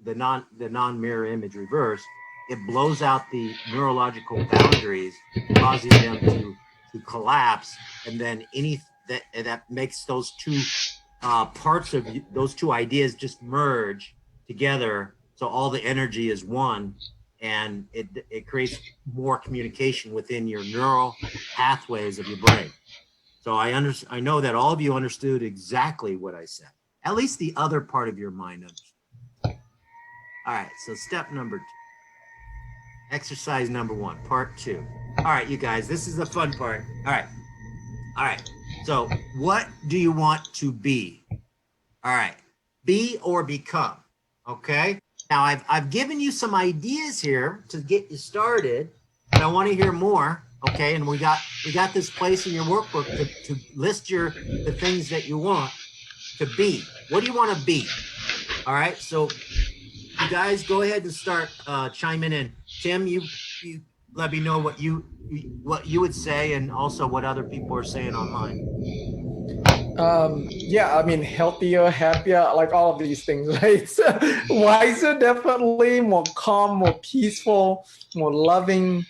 the non-mirror image reverse, it blows out the neurological boundaries, causing them to collapse, and then that makes those two parts of those two ideas just merge together, so all the energy is one, and it creates more communication within your neural pathways of your brain. So I know that all of you understood exactly what I said. At least the other part of your mind understood. All right, so step number 2. Exercise number 1, part 2. All right, you guys, this is the fun part. All right. So what do you want to be? All right, be or become. Okay. Now I've given you some ideas here to get you started, but I want to hear more. Okay, and we got this place in your workbook to list the things that you want to be. What do you want to be? All right, so you guys go ahead and start chiming in. Tim, you let me know what you would say, and also what other people are saying online. Yeah, I mean, healthier, happier, like all of these things, right? So, wiser, definitely, more calm, more peaceful, more loving.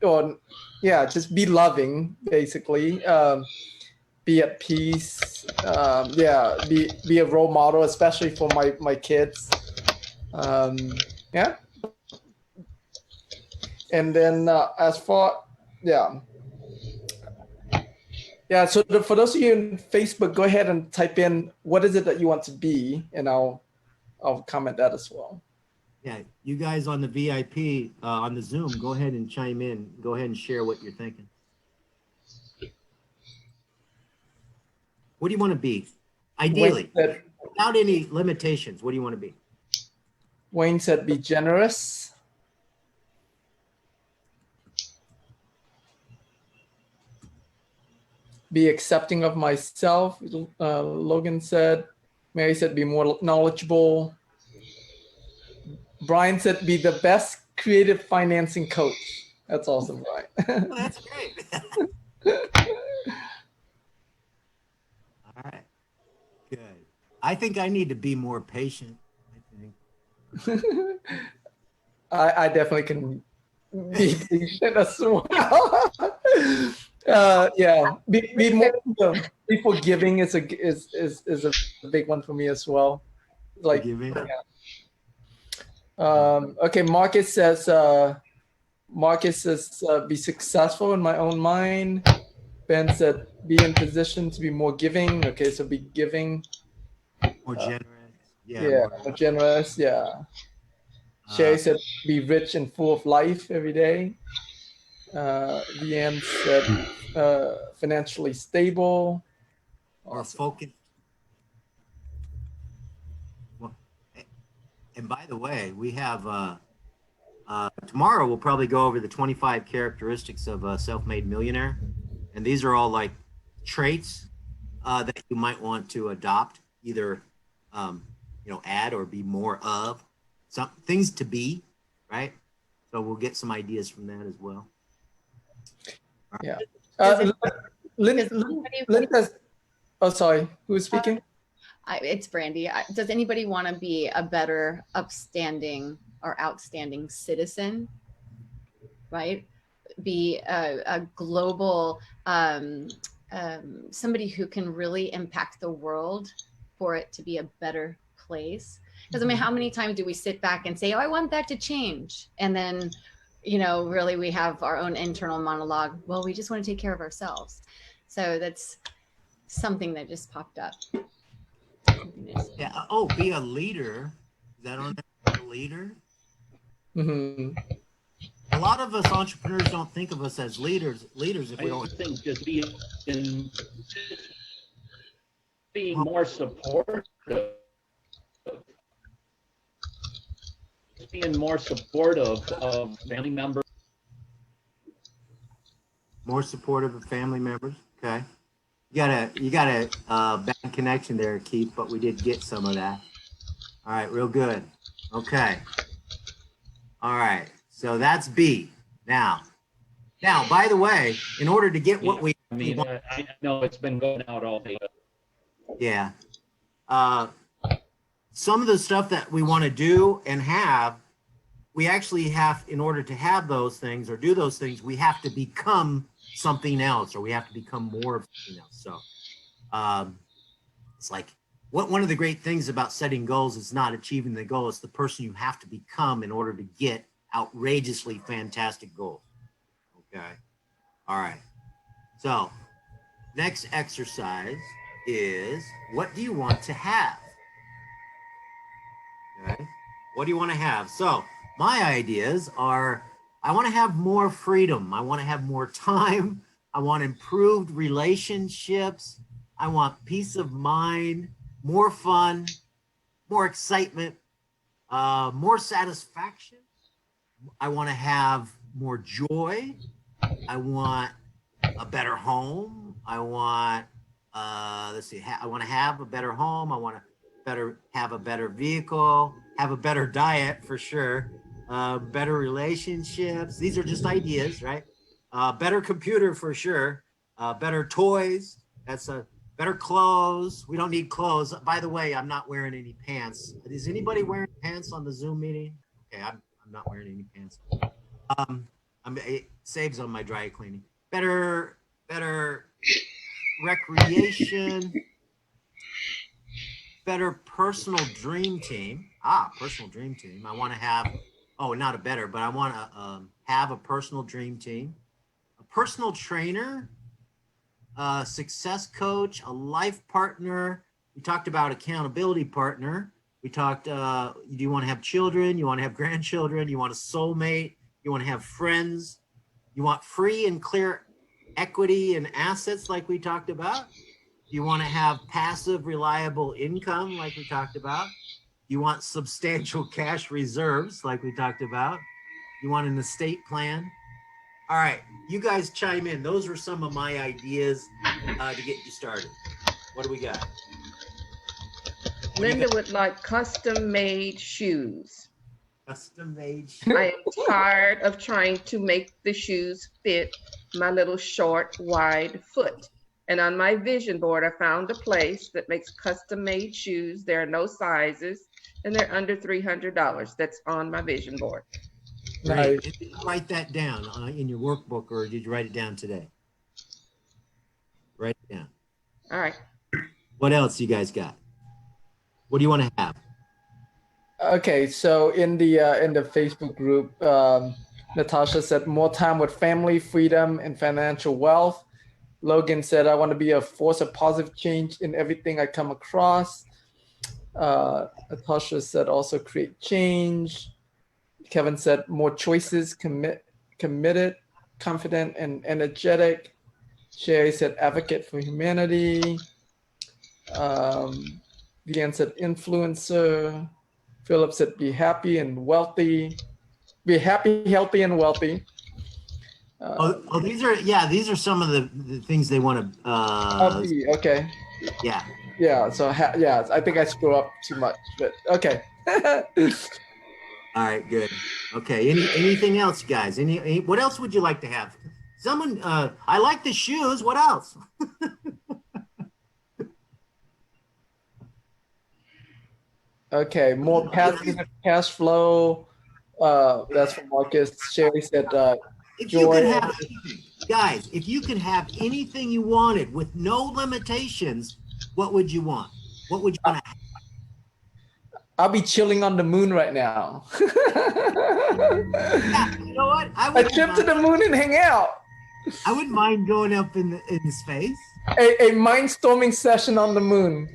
or yeah, just be loving, basically. Be at peace. Yeah, be a role model, especially for my kids. Yeah. And then as for yeah. Yeah, so for those of you in Facebook, go ahead and type in what is it that you want to be, and I'll comment that as well. Yeah, you guys on the VIP on the Zoom, go ahead and chime in. Go ahead and share what you're thinking. What do you want to be? Ideally, without any limitations, what do you want to be? Wayne said, "Be generous." Be accepting of myself. Logan said. Mary said, "Be more knowledgeable." Brian said, "Be the best creative financing coach." That's awesome, Brian. Oh, that's great. All right, good. I think I need to be more patient. I think. I definitely can be patient as well. Yeah, be more be forgiving is a big one for me as well. Like, forgiving. Yeah. Okay, Marcus says be successful in my own mind. Ben said be in position to be more giving. Okay, so be giving. More generous. Yeah, more generous. Yeah. Sherry said be rich and full of life every day. Leanne said financially stable. Or focused. Well, and by the way, we have tomorrow we'll probably go over the 25 characteristics of a self-made millionaire, and these are all like traits that you might want to adopt, either add or be more of. Some things to be, right? So we'll get some ideas from that as well. Yeah. Linda, oh, sorry. Who's speaking? It's Brandy. Does anybody want to be a better, upstanding or outstanding citizen? Right? Be a global, somebody who can really impact the world for it to be a better place. Because I mean, how many times do we sit back and say, "Oh, I want that to change," and then, really we have our own internal monologue. Well, we just want to take care of ourselves. So that's something that just popped up. Yeah. Oh, be a leader. Is that on a leader? Mm-hmm. A lot of us entrepreneurs don't think of us as leaders if we don't think just being more supportive. Being more supportive of family members. More supportive of family members. Okay. You got a bad connection there, Keith, but we did get some of that. All right, real good. Okay. All right. So that's B. Now, by the way, in order to get what I know it's been going out all day. Yeah. Some of the stuff that we want to do and have, we actually have, in order to have those things or do those things, we have to become something else, or we have to become more of something else. So it's like one of the great things about setting goals is not achieving the goal. It's the person you have to become in order to get outrageously fantastic goals. Okay. All right. So next exercise is, what do you want to have? Okay. What do you want to have? So my ideas are, I want to have more freedom. I want to have more time. I want improved relationships. I want peace of mind, more fun, more excitement, more satisfaction. I want to have more joy. I want a better home. I want, I want to have a better home. I want to have a better vehicle, have a better diet for sure, better relationships. These are just ideas, right? Better computer for sure, better toys. That's a better clothes. We don't need clothes. By the way, I'm not wearing any pants. Is anybody wearing pants on the Zoom meeting? Okay, I'm not wearing any pants. saves on my dry cleaning. Better recreation, better personal dream team. Personal dream team. I want to have, not a better, but I want to have a personal dream team, a personal trainer, a success coach, a life partner. We talked about accountability partner. We talked, do you want to have children? You want to have grandchildren? You want a soulmate? You want to have friends? You want free and clear equity and assets like we talked about? You want to have passive, reliable income like we talked about? You want substantial cash reserves like we talked about? You want an estate plan? All right, you guys chime in. Those were some of my ideas to get you started. What do we got? Linda would like custom-made shoes. Custom-made shoes. I am tired of trying to make the shoes fit my little short, wide foot. And on my vision board, I found a place that makes custom-made shoes. There are no sizes, and they're under $300. That's on my vision board. Great. Did you write that down in your workbook, or did you write it down today? Write it down. All right. What else you guys got? What do you want to have? Okay, so in the Facebook group, Natasha said more time with family, freedom, and financial wealth. Logan said, I want to be a force of positive change in everything I come across. Natasha said also create change. Kevin said more choices, committed, confident, and energetic. Sherry said advocate for humanity. Deanne said influencer. Philip said be happy and wealthy. Be happy, healthy, and wealthy. These are some of the things they want to. Okay. Yeah. Yeah. So I think I screw up too much, but okay. All right. Good. Okay. Anything else, guys? Any? What else would you like to have? Someone. I like the shoes. What else? Okay. More passive cash flow. That's from Marcus. Sherry said. If you could have anything, guys, if you could have anything you wanted with no limitations, what would you want? What would you want to have? I'll be chilling on the moon right now. Yeah, you know what? A trip to the moon and hang out. I wouldn't mind going up in space. A mind-storming session on the moon.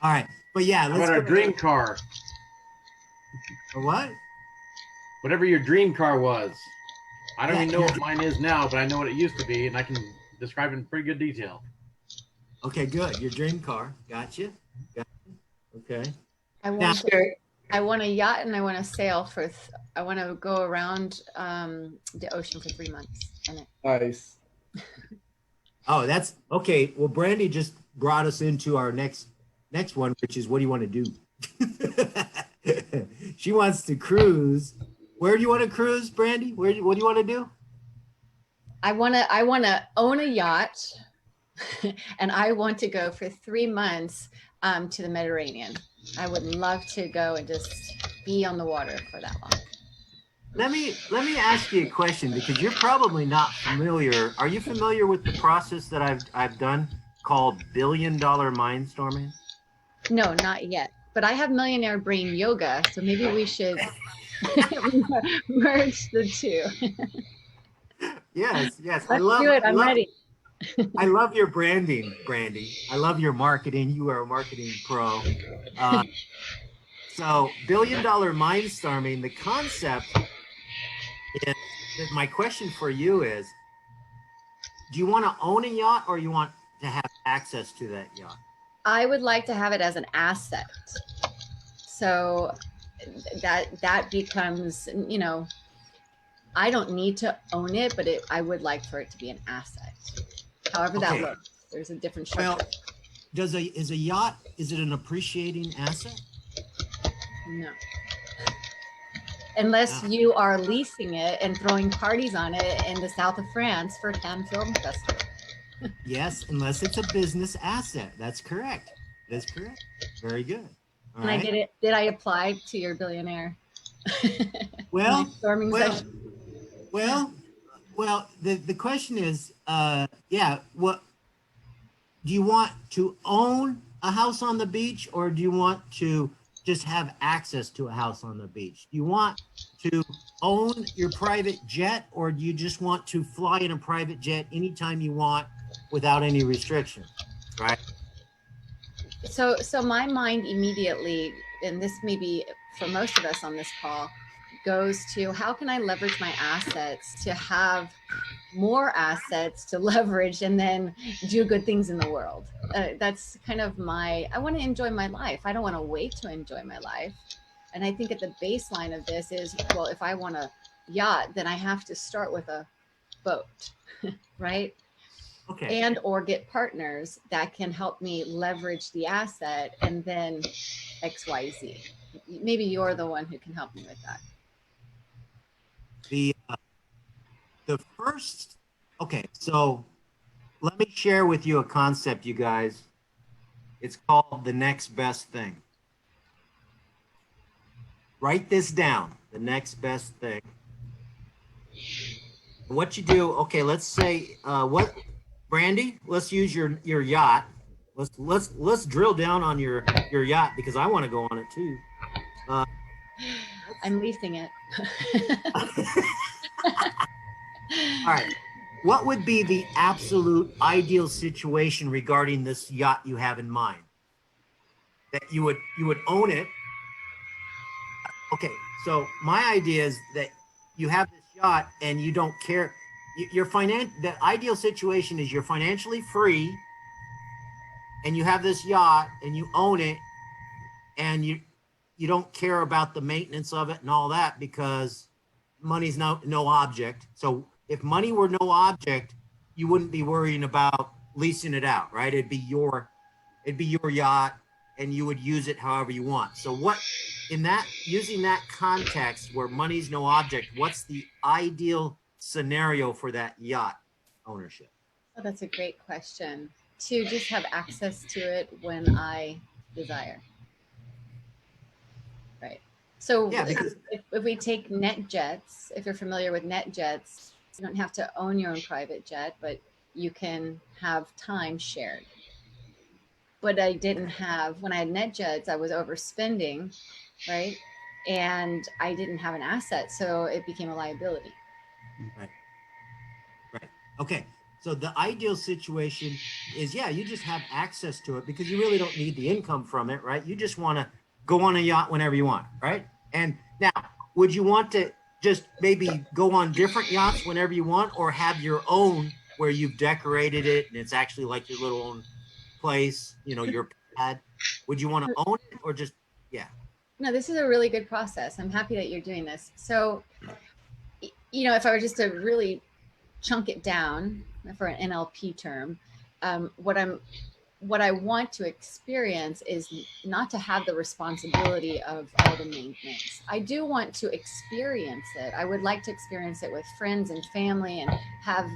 All right, but yeah, let's go. A dream car. A what? Whatever your dream car was. I don't even know what mine is now, but I know what it used to be, and I can describe it in pretty good detail. Okay, good. Your dream car. Gotcha. Okay. I want a yacht, and I want to sail I want to go around the ocean for 3 months. Nice. Oh, that's okay. Well, Brandy just brought us into our next one, which is what do you want to do? She wants to cruise. Where do you want to cruise, Brandy? What do you want to do? I want to own a yacht, and I want to go for 3 months to the Mediterranean. I would love to go and just be on the water for that long. Let me ask you a question, because you're probably not familiar. Are you familiar with the process that I've done called $1 billion mindstorming? No, not yet. But I have millionaire brain yoga, so maybe we should merge the two. Yes. Let's do it. I'm ready. I love your branding, Brandy. I love your marketing. You are a marketing pro. So $1 billion mindstorming, the concept is, my question for you is, do you want to own a yacht, or you want to have access to that yacht? I would like to have it as an asset. So that becomes, I don't need to own it, but I would like for it to be an asset. However that looks. There's a different structure. Well, is a yacht, is it an appreciating asset? No. Unless you are leasing it and throwing parties on it in the south of France for Cannes Film Festival. Yes, unless it's a business asset. That's correct. That's correct. Very good. All right. Did I apply to your billionaire? Well, Storming well, session. well, the question is, yeah, what do you want to own a house on the beach, or do you want to just have access to a house on the beach? Do you want to own your private jet, or do you just want to fly in a private jet anytime you want without any restrictions, right? So my mind immediately, and this may be for most of us on this call, goes to how can I leverage my assets to have more assets to leverage and then do good things in the world. That's kind of I want to enjoy my life. I don't want to wait to enjoy my life. And I think at the baseline of this is, well, if I want a yacht, then I have to start with a boat, right? Okay. And or get partners that can help me leverage the asset and then XYZ. Maybe you're the one who can help me with that. The first, okay, so let me share with you a concept, you guys. It's called the next best thing. Write this down, the next best thing. What you do, okay, let's say, Brandy, let's use your yacht. Let's drill down on your yacht, because I want to go on it too. I'm leasing it. All right. What would be the absolute ideal situation regarding this yacht you have in mind? That you would own it. Okay, so my idea is that you have this yacht and you don't care. The ideal situation is you're financially free and you have this yacht and you own it, and you don't care about the maintenance of it and all that, because money's no object. So if money were no object, you wouldn't be worrying about leasing it out, right? It'd be your yacht and you would use it however you want. So using that context where money's no object, what's the ideal scenario for that yacht ownership? Oh, that's a great question. To just have access to it when I desire. Right. So yeah, because if we take NetJets, if you're familiar with NetJets, you don't have to own your own private jet, but you can have time shared. But I didn't have, when I had NetJets, I was overspending, right? And I didn't have an asset, so it became a liability. Right. Okay. So the ideal situation is, yeah, you just have access to it because you really don't need the income from it, right? You just want to go on a yacht whenever you want, right? And now, would you want to just maybe go on different yachts whenever you want, or have your own where you've decorated it and it's actually like your little own place, your pad? Would you want to own it, or just, yeah? No, this is a really good process. I'm happy that you're doing this. So, if I were just to really chunk it down for an NLP term, what I want to experience is not to have the responsibility of all the maintenance. I do want to experience it. I would like to experience it with friends and family and have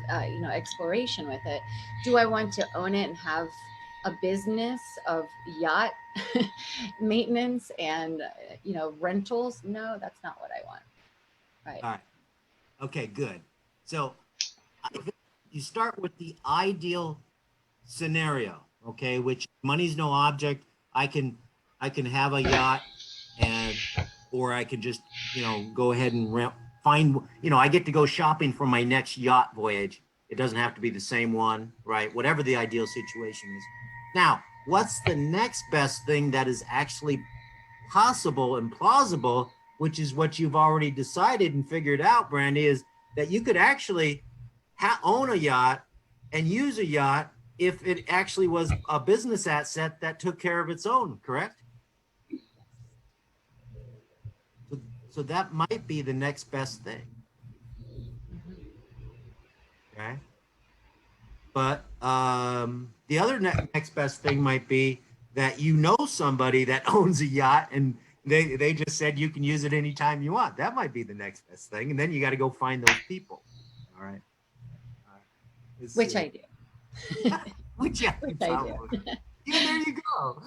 exploration with it. Do I want to own it and have a business of yacht maintenance and rentals? No, that's not what I want. Right. All right. Okay, good. So you start with the ideal scenario, okay, which money's no object. I can have a yacht, or I can just go ahead and find I get to go shopping for my next yacht voyage. It doesn't have to be the same one, right? Whatever the ideal situation is. Now, what's the next best thing that is actually possible and plausible, which is what you've already decided and figured out, Brandy, is that you could actually own a yacht and use a yacht if it actually was a business asset that took care of its own, correct? So that might be the next best thing. Okay. But the other next best thing might be that somebody that owns a yacht and they just said you can use it anytime you want. That might be the next best thing. And then you got to go find those people. All right. Which I do. Which I do. Yeah, there you go.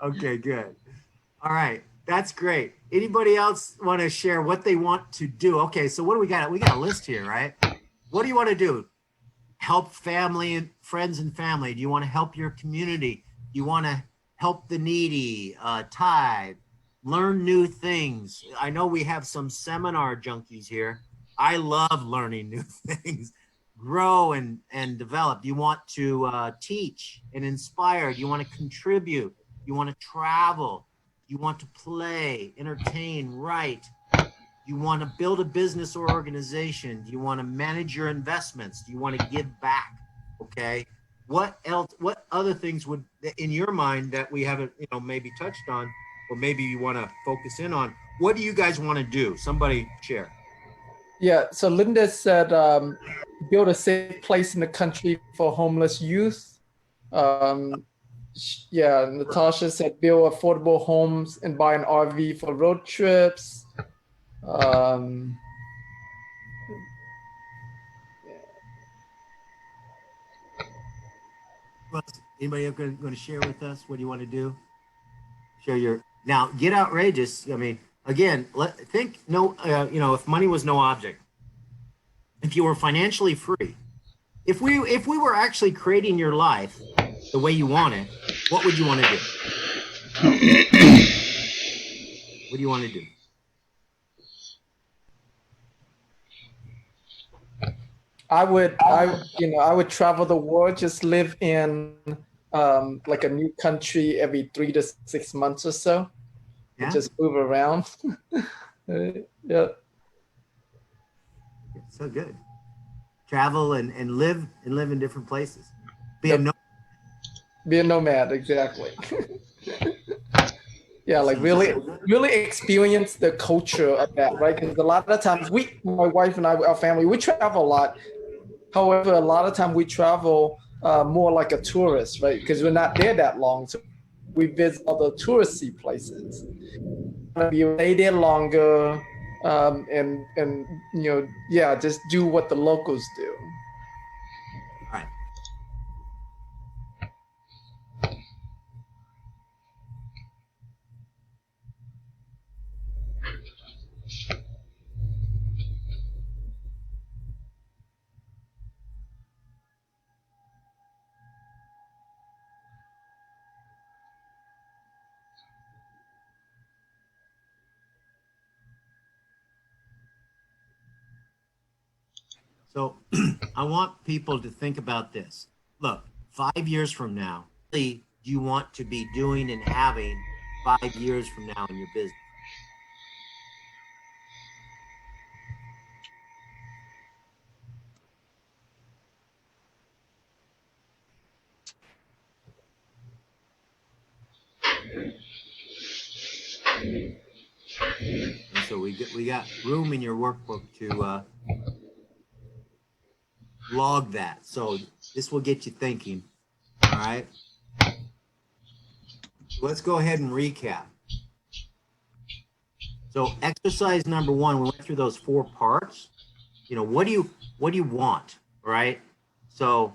Okay, good. All right. That's great. Anybody else want to share what they want to do? Okay, so what do we got? We got a list here, right? What do you want to do? Help family and friends and family. Do you want to help your community? Do you want to help the needy, tithe, learn new things? I know we have some seminar junkies here. I love learning new things. Grow and develop. Do you want to teach and inspire? Do you want to contribute? Do you want to travel? Do you want to play, entertain, write? Do you want to build a business or organization? Do you want to manage your investments? Do you want to give back? Okay. What else? What other things would, in your mind, that we haven't, maybe touched on, or maybe you want to focus in on? What do you guys want to do? Somebody share. Yeah. So Linda said, build a safe place in the country for homeless youth. Yeah, Natasha said build affordable homes and buy an RV for road trips. Anybody going to share with us? What do you want to do? Share your, now get outrageous. I mean, again, think if money was no object, if you were financially free, if we were actually creating your life the way you want it, what would you want to do? What do you want to do? I would travel the world, just live in like a new country every 3 to 6 months or so, and just move around. Yeah. So good. Travel and live in different places. Be a nomad, exactly. Yeah, like really experience the culture of that, right? Because a lot of times my wife and I, our family, we travel a lot. However, a lot of time we travel more like a tourist, right? Because we're not there that long, so we visit other touristy places. We stay there longer, and just do what the locals do. All right. So I want people to think about this. Look, 5 years from now, what do you want to be doing and having 5 years from now in your business? And so we got room in your workbook to log that. So this will get you thinking. All right. Let's go ahead and recap. So exercise number 1, we went through those 4 parts. What do you want, right? So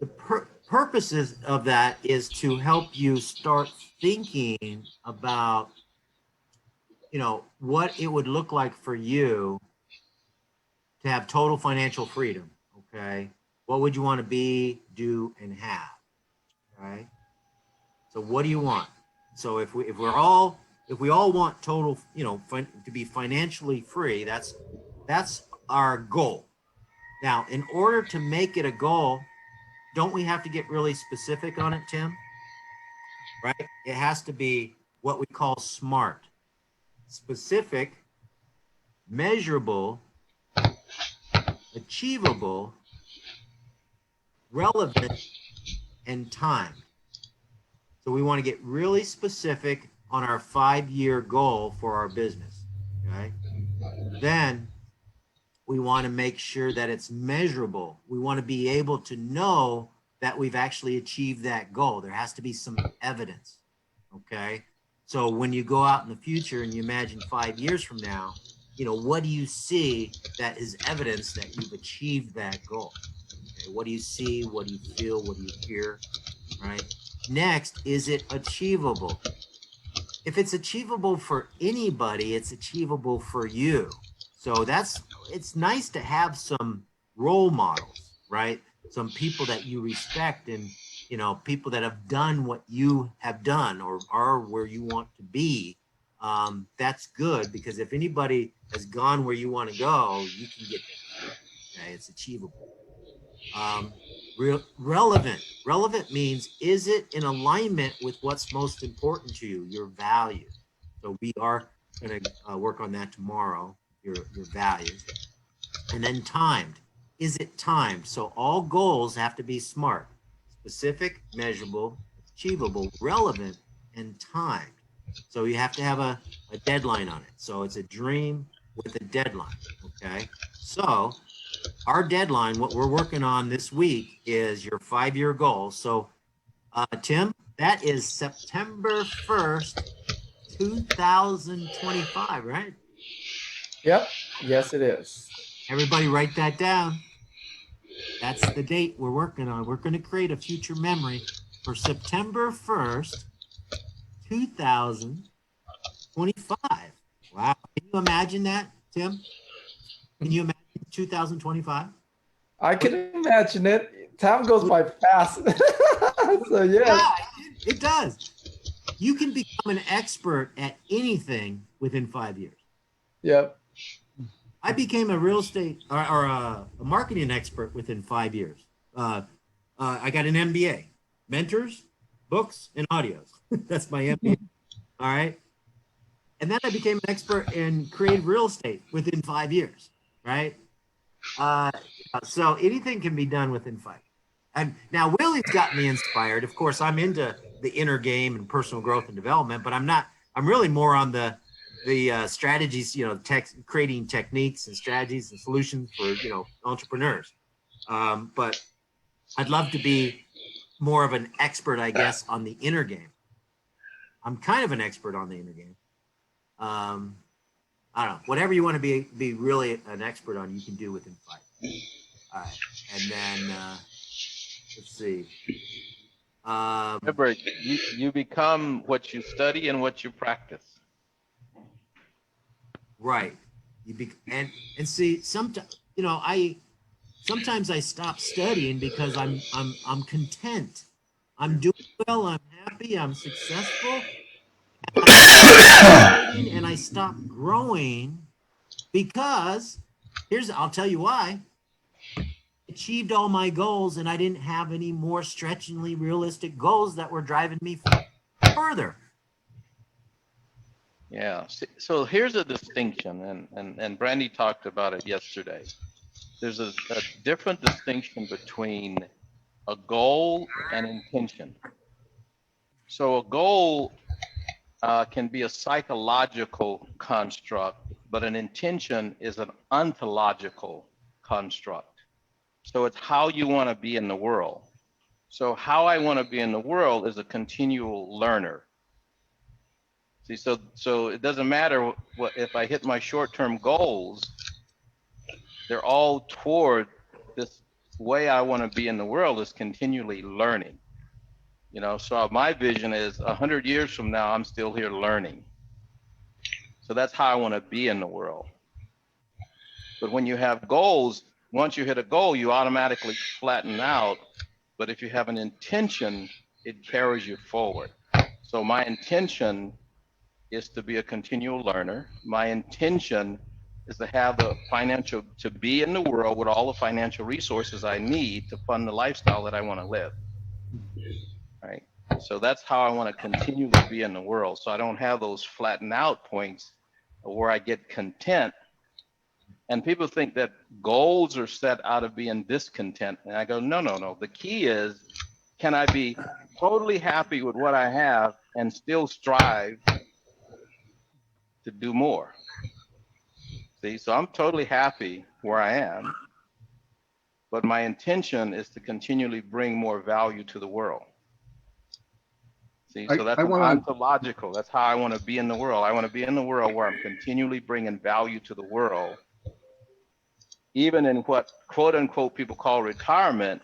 the purposes of that is to help you start thinking about, what it would look like for you to have total financial freedom. Okay. What would you want to be, do, and have? Right. So what do you want? So if we all want total, to be financially free, that's our goal. Now, in order to make it a goal, don't we have to get really specific on it, Tim? Right? It has to be what we call SMART. Specific, measurable, achievable, relevant, and time. So we want to get really specific on our 5-year goal for our business. Okay. Then we want to make sure that it's measurable. We want to be able to know that we've actually achieved that goal. There has to be some evidence. Okay. So when you go out in the future and you imagine 5 years from now, what do you see that is evidence that you've achieved that goal? Okay. What do you see? What do you feel? What do you hear? Right. Next, is it achievable? if it's achievable for anybody, it's achievable for you. So it's nice to have some role models, right? Some people that you respect and, people that have done what you have done or are where you want to be. That's good, because if anybody has gone where you want to go, you can get there. Okay, it's achievable. Relevant means, is it in alignment with what's most important to you, your values? So we are going to work on that tomorrow, your values. And then timed. Is it timed? So all goals have to be SMART: specific, measurable, achievable, relevant, and timed. So you have to have a deadline on it. So it's a dream with a deadline. Okay. So our deadline, what we're working on this week, is your 5-year goal. So, Tim, that is September 1st, 2025, right? Yep. Yes, it is. Everybody write that down. That's the date we're working on. We're going to create a future memory for September 1st, 2025. Wow. Can you imagine that, Tim? Can you imagine 2025? I can imagine it. Time goes by fast. So Yeah, it does. You can become an expert at anything within 5 years. Yep. I became a real estate or a marketing expert within 5 years. I got an MBA, mentors, books, and audios. That's my MBA. All right. And then I became an expert in creative real estate within 5 years. Right. So anything can be done within 5 years. And now Willie's got me inspired. Of course, I'm into the inner game and personal growth and development, but I'm really more on the strategies, creating techniques and strategies and solutions for, entrepreneurs. But I'd love to be more of an expert, I guess, on the inner game. I'm kind of an expert on the inner game. I don't know, whatever you want to be really an expert on, you can do within 5 years. All right. And then, let's see. Remember, you become what you study and what you practice. Right. And see, sometimes I stop studying because I'm content. I'm doing well. I'm happy. I'm successful. And I stop growing because I'll tell you why. Achieved all my goals and I didn't have any more stretchingly realistic goals that were driving me further. Yeah. So here's a distinction, and Brandy talked about it yesterday. There's a different distinction between a goal and intention. So a goal can be a psychological construct, but an intention is an ontological construct. So it's how you want to be in the world. So how I want to be in the world is a continual learner. See, so it doesn't matter what if I hit my short-term goals, they're all toward this way I want to be in the world is continually learning. So my vision is 100 years from now, I'm still here learning. So that's how I want to be in the world. But when you have goals, once you hit a goal, you automatically flatten out. But if you have an intention, it carries you forward. So my intention is to be a continual learner. My intention is to have to be in the world with all the financial resources I need to fund the lifestyle that I want to live. Right. So that's how I want to continue to be in the world. So I don't have those flatten out points where I get content. And people think that goals are set out of being discontent. And I go, no. The key is, can I be totally happy with what I have and still strive to do more? See, so I'm totally happy where I am, but my intention is to continually bring more value to the world. See, so that's ontological. That's how I want to be in the world. I want to be in the world where I'm continually bringing value to the world. Even in what quote unquote people call retirement,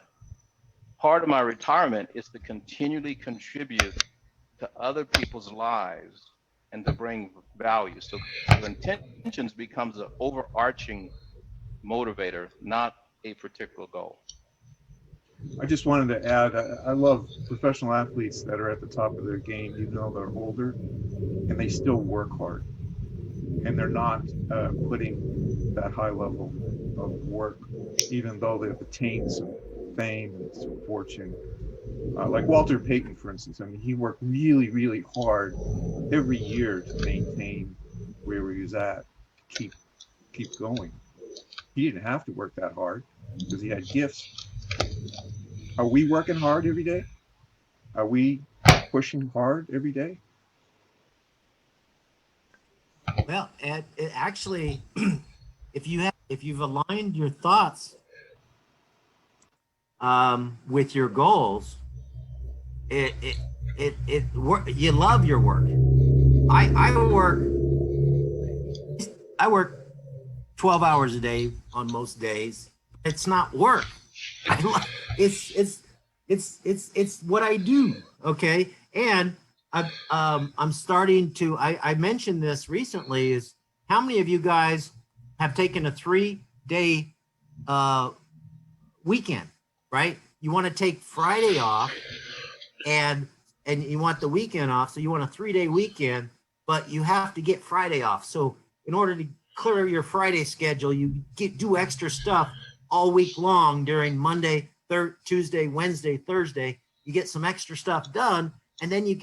part of my retirement is to continually contribute to other people's lives and to bring value. So intentions becomes an overarching motivator, not a particular goal. I just wanted to add, I love professional athletes that are at the top of their game, even though they're older, and they still work hard. And they're not putting that high level of work, even though they've attained some fame and some fortune. Like Walter Payton, for instance, I mean, he worked really, really hard every year to maintain where he was at, to keep going. He didn't have to work that hard because he had gifts. Are we working hard every day? Are we pushing hard every day? Well, it actually, if you've aligned your thoughts with your goals, you love your work. I work 12 hours a day on most days. It's not work. It's what I do. Okay. And I'm starting to, I mentioned this recently, is how many of you guys have taken a 3-day weekend, right? You want to take Friday off and you want the weekend off. So you want a 3-day weekend, but you have to get Friday off. So in order to clear your Friday schedule, you do extra stuff all week long during Monday, Tuesday, Wednesday, Thursday. You get some extra stuff done, and then you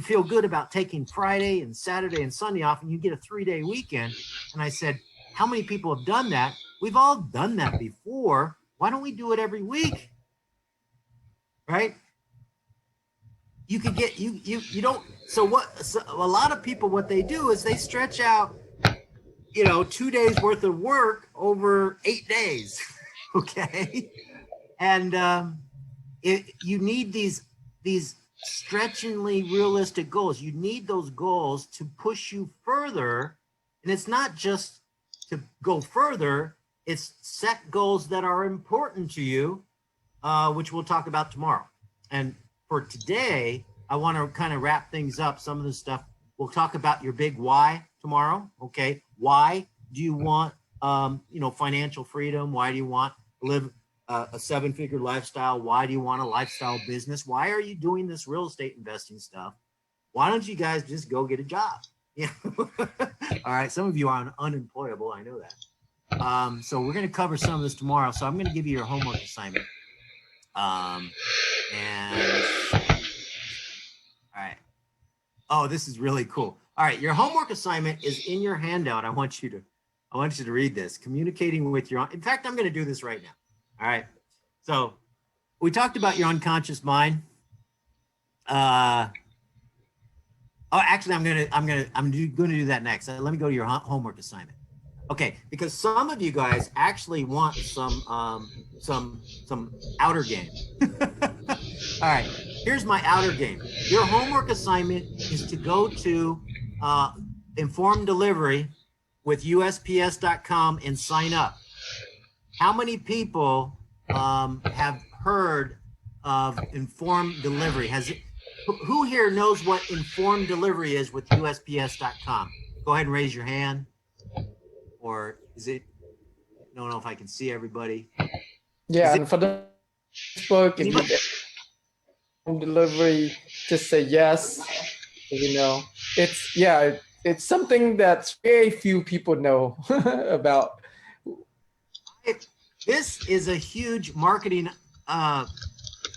feel good about taking Friday and Saturday and Sunday off, and you get a 3-day weekend. And I said, how many people have done that? We've all done that before. Why don't we do it every week? Right? You could get, you don't, so a lot of people, what they do is they stretch out, 2 days worth of work over 8 days. Okay. And you need these stretchingly realistic goals. You need those goals to push you further. And it's not just to go further, it's set goals that are important to you, which we'll talk about tomorrow. And for today, I want to kind of wrap things up. Some of the stuff we'll talk about your big why tomorrow. Okay. Why do you want, financial freedom? Why do you want to live a 7-figure lifestyle? Why do you want a lifestyle business? Why are you doing this real estate investing stuff? Why don't you guys just go get a job? All right. Some of you are unemployable. I know that. So we're going to cover some of this tomorrow. So I'm going to give you your homework assignment. And all right. Oh, this is really cool. All right. Your homework assignment is in your handout. I want you to read this. Communicating with your, in fact, I'm going to do this right now. All right. So we talked about your unconscious mind. Actually, I'm going to do that next. Let me go to your homework assignment. Okay, because some of you guys actually want some outer game. All right, here's my outer game. Your homework assignment is to go to Informed Delivery with USPS.com and sign up. How many people have heard of Informed Delivery? Who here knows what Informed Delivery is with USPS.com? Go ahead and raise your hand. Or is it? I don't know if I can see everybody. Yeah, and for the Facebook, if you get home delivery, just say yes. It's something that very few people know about. This is a huge marketing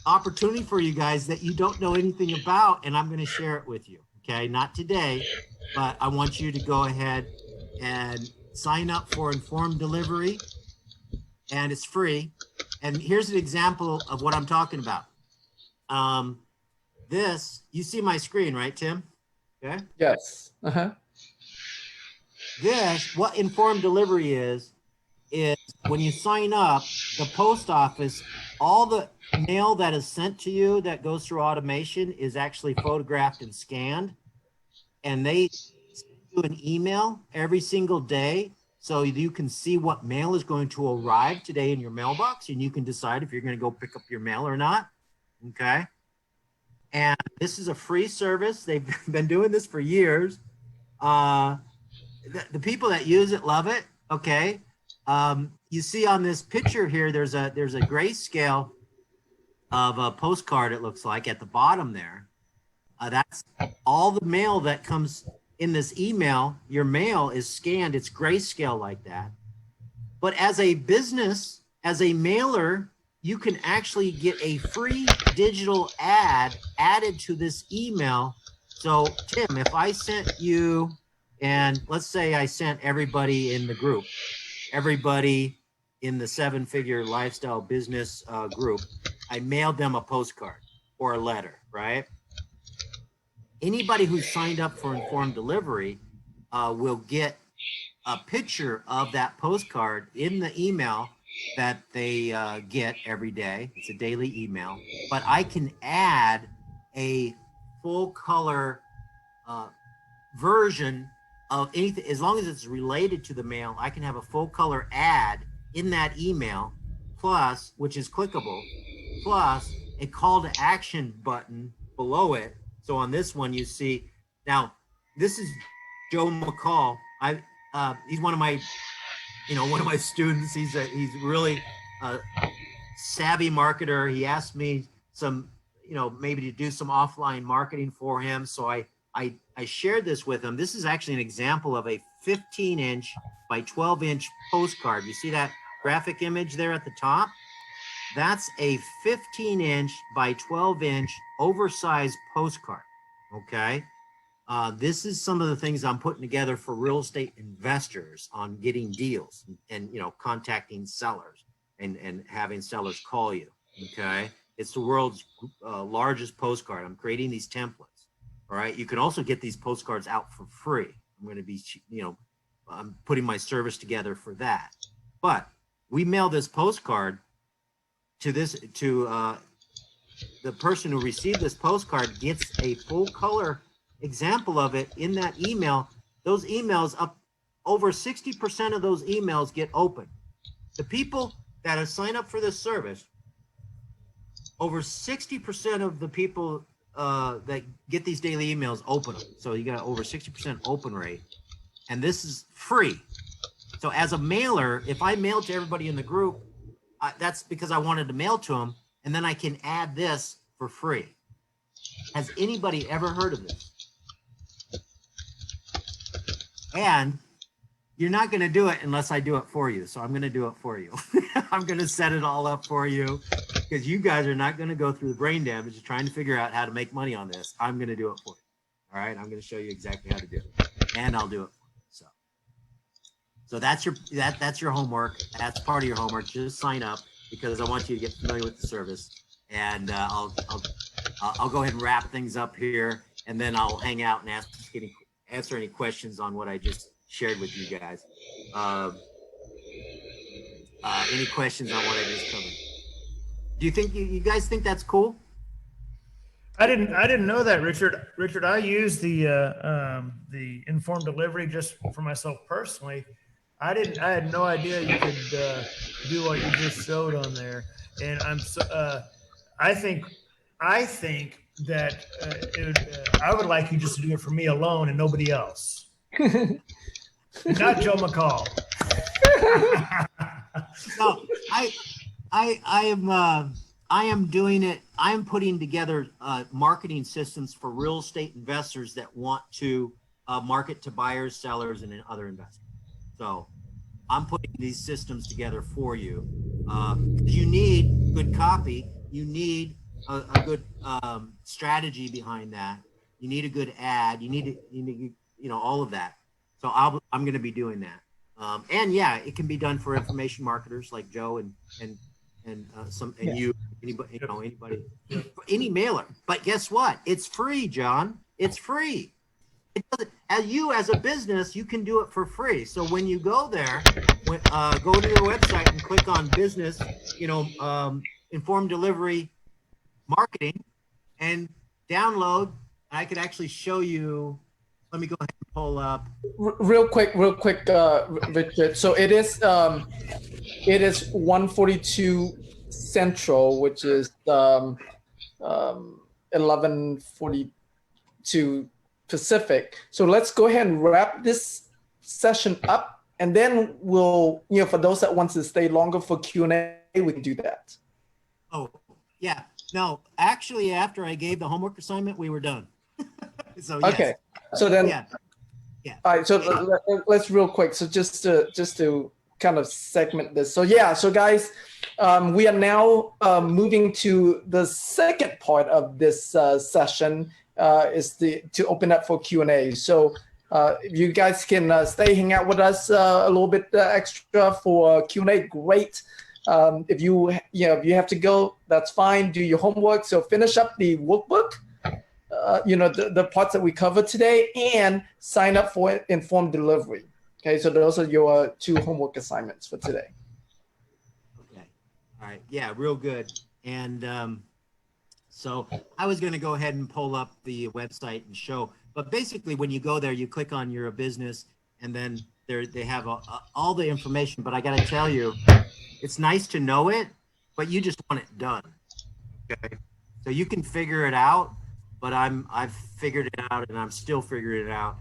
opportunity for you guys that you don't know anything about, and I'm going to share it with you. Okay, not today, but I want you to go ahead and sign up for Informed Delivery, and it's free. And here's an example of what I'm talking about. You see my screen, right, Tim? Okay. Yes. What Informed Delivery is when you sign up, the post office, all the mail that is sent to you that goes through automation is actually photographed and scanned, and they an email every single day so you can see what mail is going to arrive today in your mailbox, and you can decide if you're going to go pick up your mail or not. Okay. And this is a free service. They've been doing this for years. The people that use it love it. Okay. You see on this picture here, there's a grayscale of a postcard, it looks like, at the bottom there. That's all the mail that comes in this email. Your mail is scanned. It's grayscale like that. But as a business, as a mailer, you can actually get a free digital ad added to this email. So Tim, if I sent you, and let's say I sent everybody in the group, everybody in the 7-figure lifestyle business group, I mailed them a postcard or a letter, right? Anybody who signed up for informed delivery will get a picture of that postcard in the email that they get every day. It's a daily email, but I can add a full color version of anything. As long as it's related to the mail, I can have a full color ad in that email, plus, which is clickable, plus a call to action button below it. So on this one, you see, now this is Joe McCall. He's one of my students. He's really savvy marketer. He asked me some, maybe to do some offline marketing for him. So I shared this with him. This is actually an example of a 15-inch by 12-inch postcard. You see that graphic image there at the top? That's a 15-inch by 12-inch oversized postcard, okay? This is some of the things I'm putting together for real estate investors on getting deals and contacting sellers and having sellers call you, okay? It's the world's largest postcard. I'm creating these templates, all right? You can also get these postcards out for free. I'm going to be, I'm putting my service together for that. But we mail this postcard to the person who received this postcard gets a full color example of it in that email. Those emails, over 60% of those emails get open. The people that have signed up for this service, over 60% of the people that get these daily emails open them. So you got over 60% open rate, and this is free. So as a mailer, if I mail to everybody in the group, that's because I wanted to mail to them, and then I can add this for free. Has anybody ever heard of this? And you're not going to do it unless I do it for you. So I'm going to do it for you. I'm going to set it all up for you because you guys are not going to go through the brain damage of trying to figure out how to make money on this. I'm going to do it for you. All right. I'm going to show you exactly how to do it, and I'll do it for you. So that's your homework. That's part of your homework. Just sign up because I want you to get familiar with the service, and I'll go ahead and wrap things up here, and then I'll hang out and answer any questions on what I just shared with you guys. Any questions on what I just covered? Do you think you guys think that's cool? I didn't know that, Richard. Richard, I use the informed delivery just for myself personally. I had no idea you could do what you just showed on there, and I think that I would like you just to do it for me alone and nobody else. Not Joe McCall. No, I am doing it. I'm putting together marketing systems for real estate investors that want to market to buyers, sellers, and other investors. So I'm putting these systems together for you. You need good copy. You need a good strategy behind that. You need a good ad. You need all of that. So I'm going to be doing that. And yeah, it can be done for information marketers like Joe and you, anybody, any mailer. But guess what? It's free, John. It's free. As a business, you can do it for free. So when you go there, go to their website and click on business, informed delivery marketing, and download. I could actually show you. Let me go ahead and pull up. Real quick, Richard. So it is 142 Central, which is 11:42 Pacific. So let's go ahead and wrap this session up, and then we'll, for those that want to stay longer for Q&A, we can do that. Oh, yeah. No, actually, after I gave the homework assignment, we were done. So yes. Okay. So then, yeah. All right. So let's real quick. So just to kind of segment this. So yeah. So guys, we are now moving to the second part of this session. Is to open up for Q&A. So if you guys can stay hang out with us a little bit extra for Q&A, great. If you have to go, that's fine. Do your homework. So finish up the workbook, the parts that we covered today, and sign up for informed delivery. Okay, so those are your 2 homework assignments for today. Okay. All right. Yeah, real good. And so I was going to go ahead and pull up the website and show, but basically when you go there, you click on your business, and then they have all the information. But I got to tell you, it's nice to know it, but you just want it done. Okay, so you can figure it out, but I've figured it out, and I'm still figuring it out.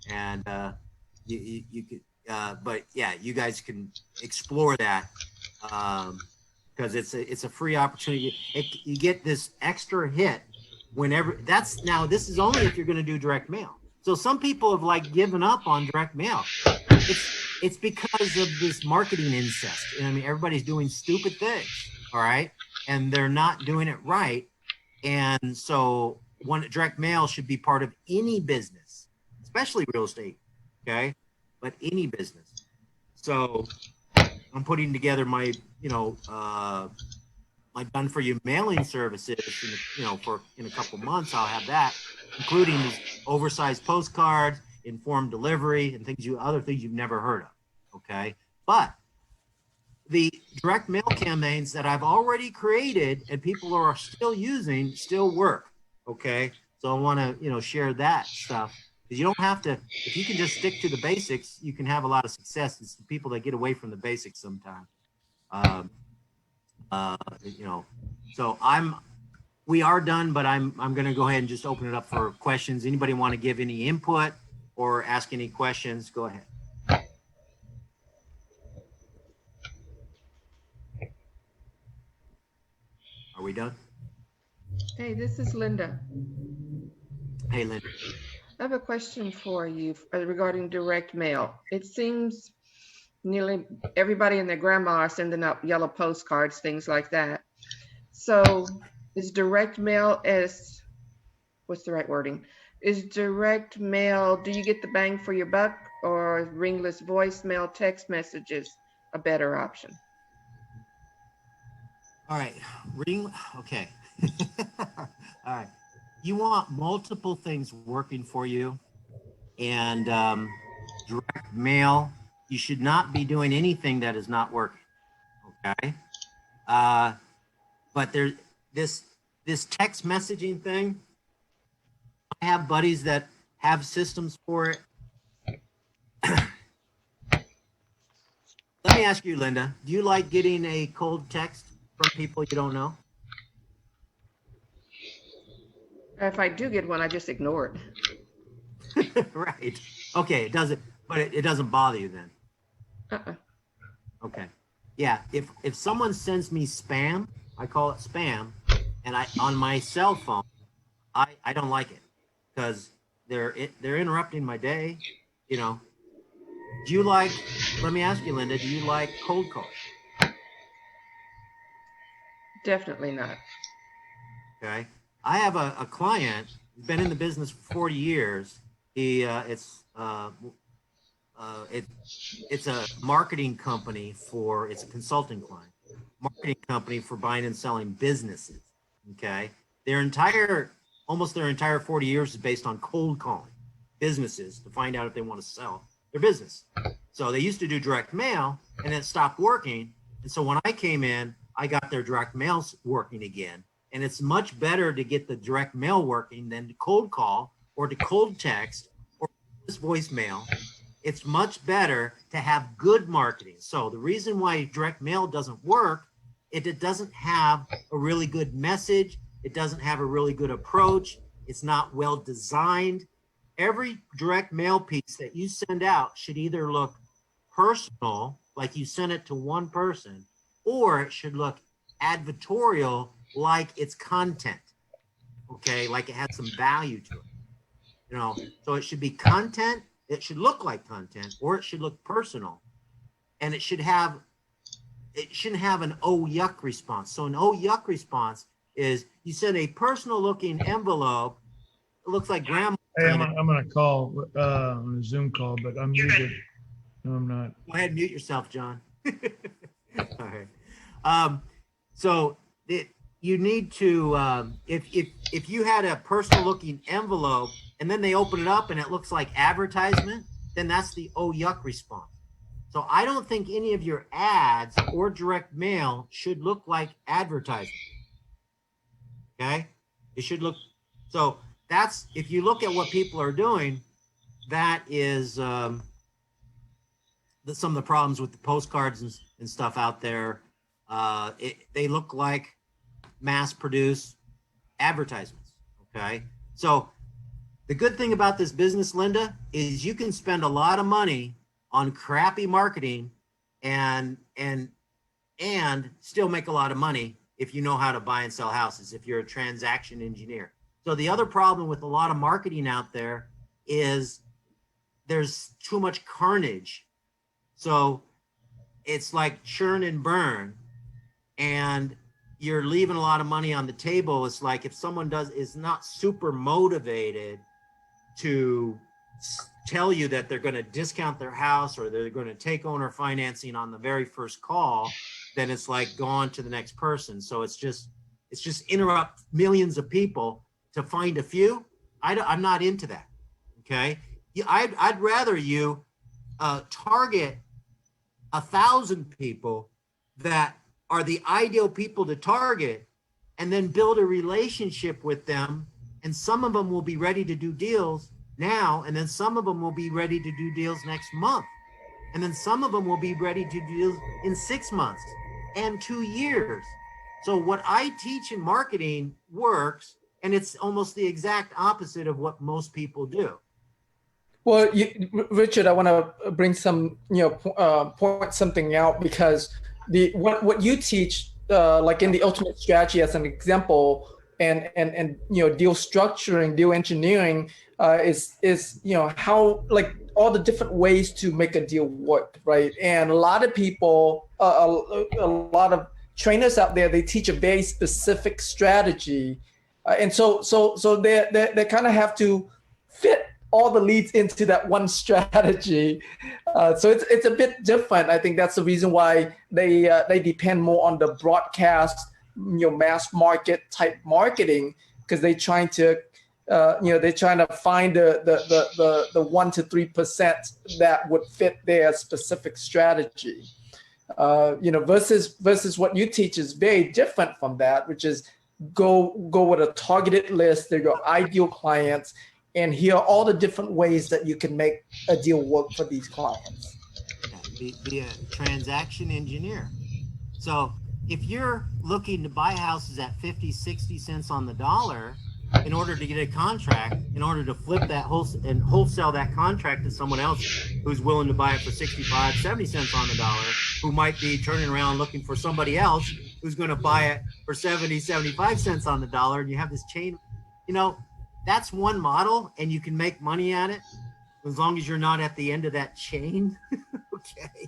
And you could, but yeah, you guys can explore that. Because it's a free opportunity. You get this extra hit whenever. This is only if you're going to do direct mail. So some people have like given up on direct mail. It's because of this marketing incest. I mean, everybody's doing stupid things, all right, and they're not doing it right. And so direct mail should be part of any business, especially real estate, okay, but any business. So I'm putting together my, my done for you mailing services. In a couple months, I'll have that, including these oversized postcards, informed delivery, and other things you've never heard of. Okay, but the direct mail campaigns that I've already created and people are still using still work. Okay, so I want to share that stuff. Because you don't have to, if you can just stick to the basics, you can have a lot of success. It's the people that get away from the basics sometimes. So we are done, but I'm going to go ahead and just open it up for questions. Anybody want to give any input or ask any questions? Go ahead. Are we done? Hey, this is Linda. Hey, Linda. I have a question for you regarding direct mail. It seems nearly everybody and their grandma are sending out yellow postcards, things like that. So is direct mail what's the right wording? Is direct mail, do you get the bang for your buck, or ringless voicemail, text messages a better option? All right, okay. All right. You want multiple things working for you, and direct mail, you should not be doing anything that is not working, okay? But this text messaging thing, I have buddies that have systems for it. Let me ask you, Linda, do you like getting a cold text from people you don't know? If I do get one, I just ignore it. Right. Okay, but it doesn't bother you then? Okay. Yeah, if someone sends me spam, I call it spam, and on my cell phone, I don't like it because they're interrupting my day, Do you like, let me ask you, Linda, do you like cold calls? Definitely not. Okay. I have a client, been in the business for 40 years. It's a marketing company it's a consulting client, marketing company for buying and selling businesses. Okay. Almost their entire 40 years is based on cold calling businesses to find out if they want to sell their business. So they used to do direct mail and it stopped working. And so when I came in, I got their direct mails working again. And it's much better to get the direct mail working than to cold call or to cold text or this voicemail. It's much better to have good marketing. So the reason why direct mail doesn't work, it doesn't have a really good message. It doesn't have a really good approach. It's not well designed. every direct mail piece that you send out should either look personal, like you sent it to one person, or it should look advertorial, like it's content. Okay, like it has some value to it. You know, so it should be content. It should look like content, or it should look personal, and it shouldn't have an oh yuck response. So an oh yuck response is you send a personal looking envelope. It looks like grandma. Hey, I'm gonna call on a Zoom call, but I'm muted. No, I'm not. Go ahead and mute yourself, John. All right. So you need to if you had a personal looking envelope and then they open it up and it looks like advertisement, then that's the oh yuck response. So I don't think any of your ads or direct mail should look like advertisement. Okay, it should look so. That's if you look at what people are doing, that is some of the problems with the postcards and stuff out there. They look like mass-produced advertisements. Okay, so the good thing about this business, Linda, is you can spend a lot of money on crappy marketing and still make a lot of money if you know how to buy and sell houses, if you're a transaction engineer. So the other problem with a lot of marketing out there is there's too much carnage. So it's like churn and burn, and you're leaving a lot of money on the table. It's like if someone is not super motivated to tell you that they're going to discount their house or they're going to take owner financing on the very first call, then it's like go on to the next person. So it's just interrupt millions of people to find a few. I'm not into that. Okay, I'd rather you target 1,000 people that are the ideal people to target, and then build a relationship with them. And some of them will be ready to do deals now, and then some of them will be ready to do deals next month, and then some of them will be ready to do deals in 6 months and 2 years. So what I teach in marketing works, and it's almost the exact opposite of what most people do. Well, Richard, I want to bring some, point something out, because what you teach, like in the ultimate strategy as an example, and deal structuring, deal engineering, is how, like, all the different ways to make a deal work, right? And a lot of people, a lot of trainers out there, they teach a very specific strategy. And so they kind of have to fit all the leads into that one strategy. So it's a bit different. I think that's the reason why they depend more on the broadcast, mass market type marketing, because they're trying to find the 1 to 3% that would fit their specific strategy. Versus what you teach is very different from that, which is go with a targeted list. They're your ideal clients, and here are all the different ways that you can make a deal work for these clients. Be a transaction engineer. So if you're looking to buy houses at 50, 60 cents on the dollar in order to get a contract, in order to flip that wholesale that contract to someone else who's willing to buy it for 65, 70 cents on the dollar, who might be turning around looking for somebody else who's going to buy it for 70, 75 cents on the dollar, and you have this chain, that's one model, and you can make money at it as long as you're not at the end of that chain. Okay.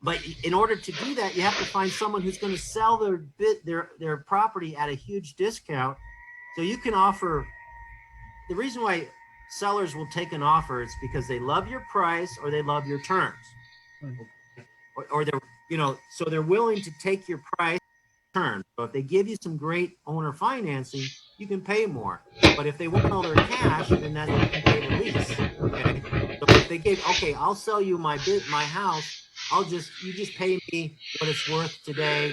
But in order to do that, you have to find someone who's going to sell their property at a huge discount. So you can offer, the reason why sellers will take an offer is because they love your price or they love your terms. Or they're, so they're willing to take your price terms. So if they give you some great owner financing, you can pay more. But if they want all their cash, then that you can pay the lease. Okay. So if they gave, okay, I'll sell you my house. You just pay me what it's worth today.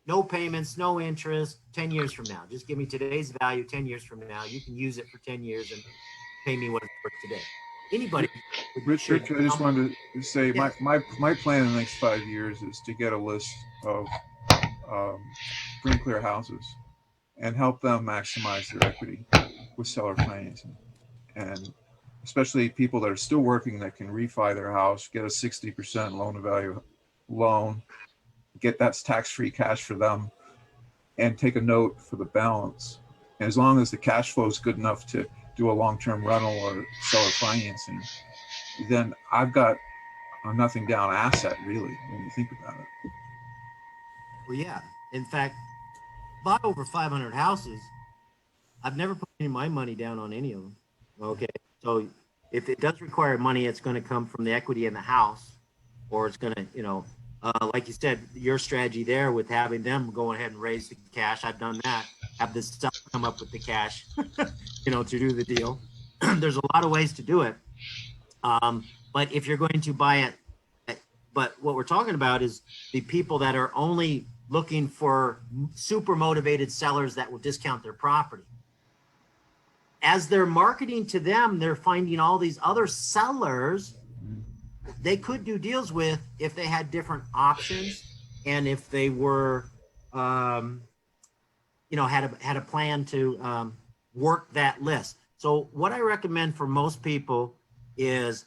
No payments, no interest, 10 years from now. Just give me today's value 10 years from now. You can use it for 10 years and pay me what it's worth today. Anybody. Richard, I just wanted to say, Yes. my plan in the next 5 years is to get a list of free and clear houses and help them maximize their equity. with seller financing, and especially people that are still working that can refi their house, get a 60% loan to value loan, get that's tax-free cash for them, and take a note for the balance. And as long as the cash flow is good enough to do a long-term rental or seller financing, then I've got a nothing down asset, really, when you think about it. Well, yeah. In fact, bought over 500 houses. I've never put any of my money down on any of them. Okay. So if it does require money, it's going to come from the equity in the house, or it's going to, like you said, your strategy there with having them go ahead and raise the cash. I've done that. Have this stuff come up with the cash, to do the deal. There's a lot of ways to do it. But if you're going to buy it, but what we're talking about is the people that are only looking for super motivated sellers that will discount their property. As they're marketing to them, they're finding all these other sellers they could do deals with if they had different options, and if they were, had a plan to work that list. So what I recommend for most people is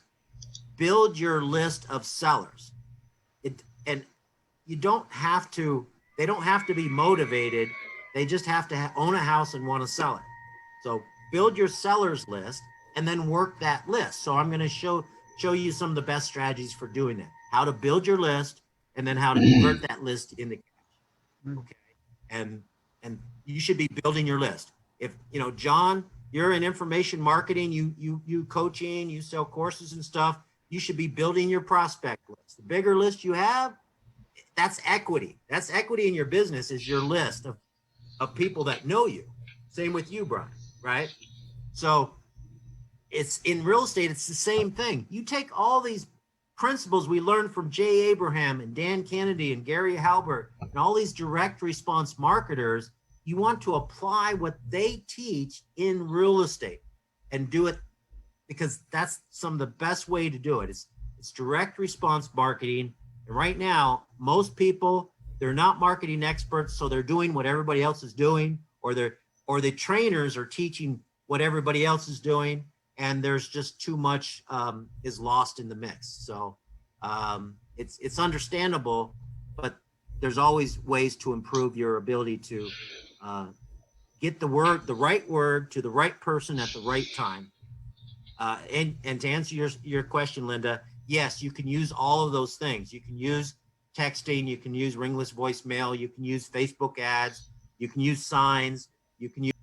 build your list of sellers. And you don't have to, they don't have to be motivated. They just have to own a house and want to sell it. So build your sellers list and then work that list. So I'm going to show you some of the best strategies for doing that. How to build your list and then how to convert that list into cash. Okay. And you should be building your list. If, John, you're in information marketing, you coaching, you sell courses and stuff, you should be building your prospect list. The bigger list you have, that's equity. That's equity in your business, is your list of people that know you. Same with you, Brian, right? So it's in real estate, it's the same thing. You take all these principles we learned from Jay Abraham and Dan Kennedy and Gary Halbert and all these direct response marketers, you want to apply what they teach in real estate and do it, because that's some of the best way to do it. It's direct response marketing. And right now, most people, they're not marketing experts, so they're doing what everybody else is doing, or the trainers are teaching what everybody else is doing, and there's just too much is lost in the mix. So it's understandable, but there's always ways to improve your ability to get the right word to the right person at the right time. And to answer your question, Linda, yes, you can use all of those things. You can use texting, you can use ringless voicemail, you can use Facebook ads, you can use signs, you can use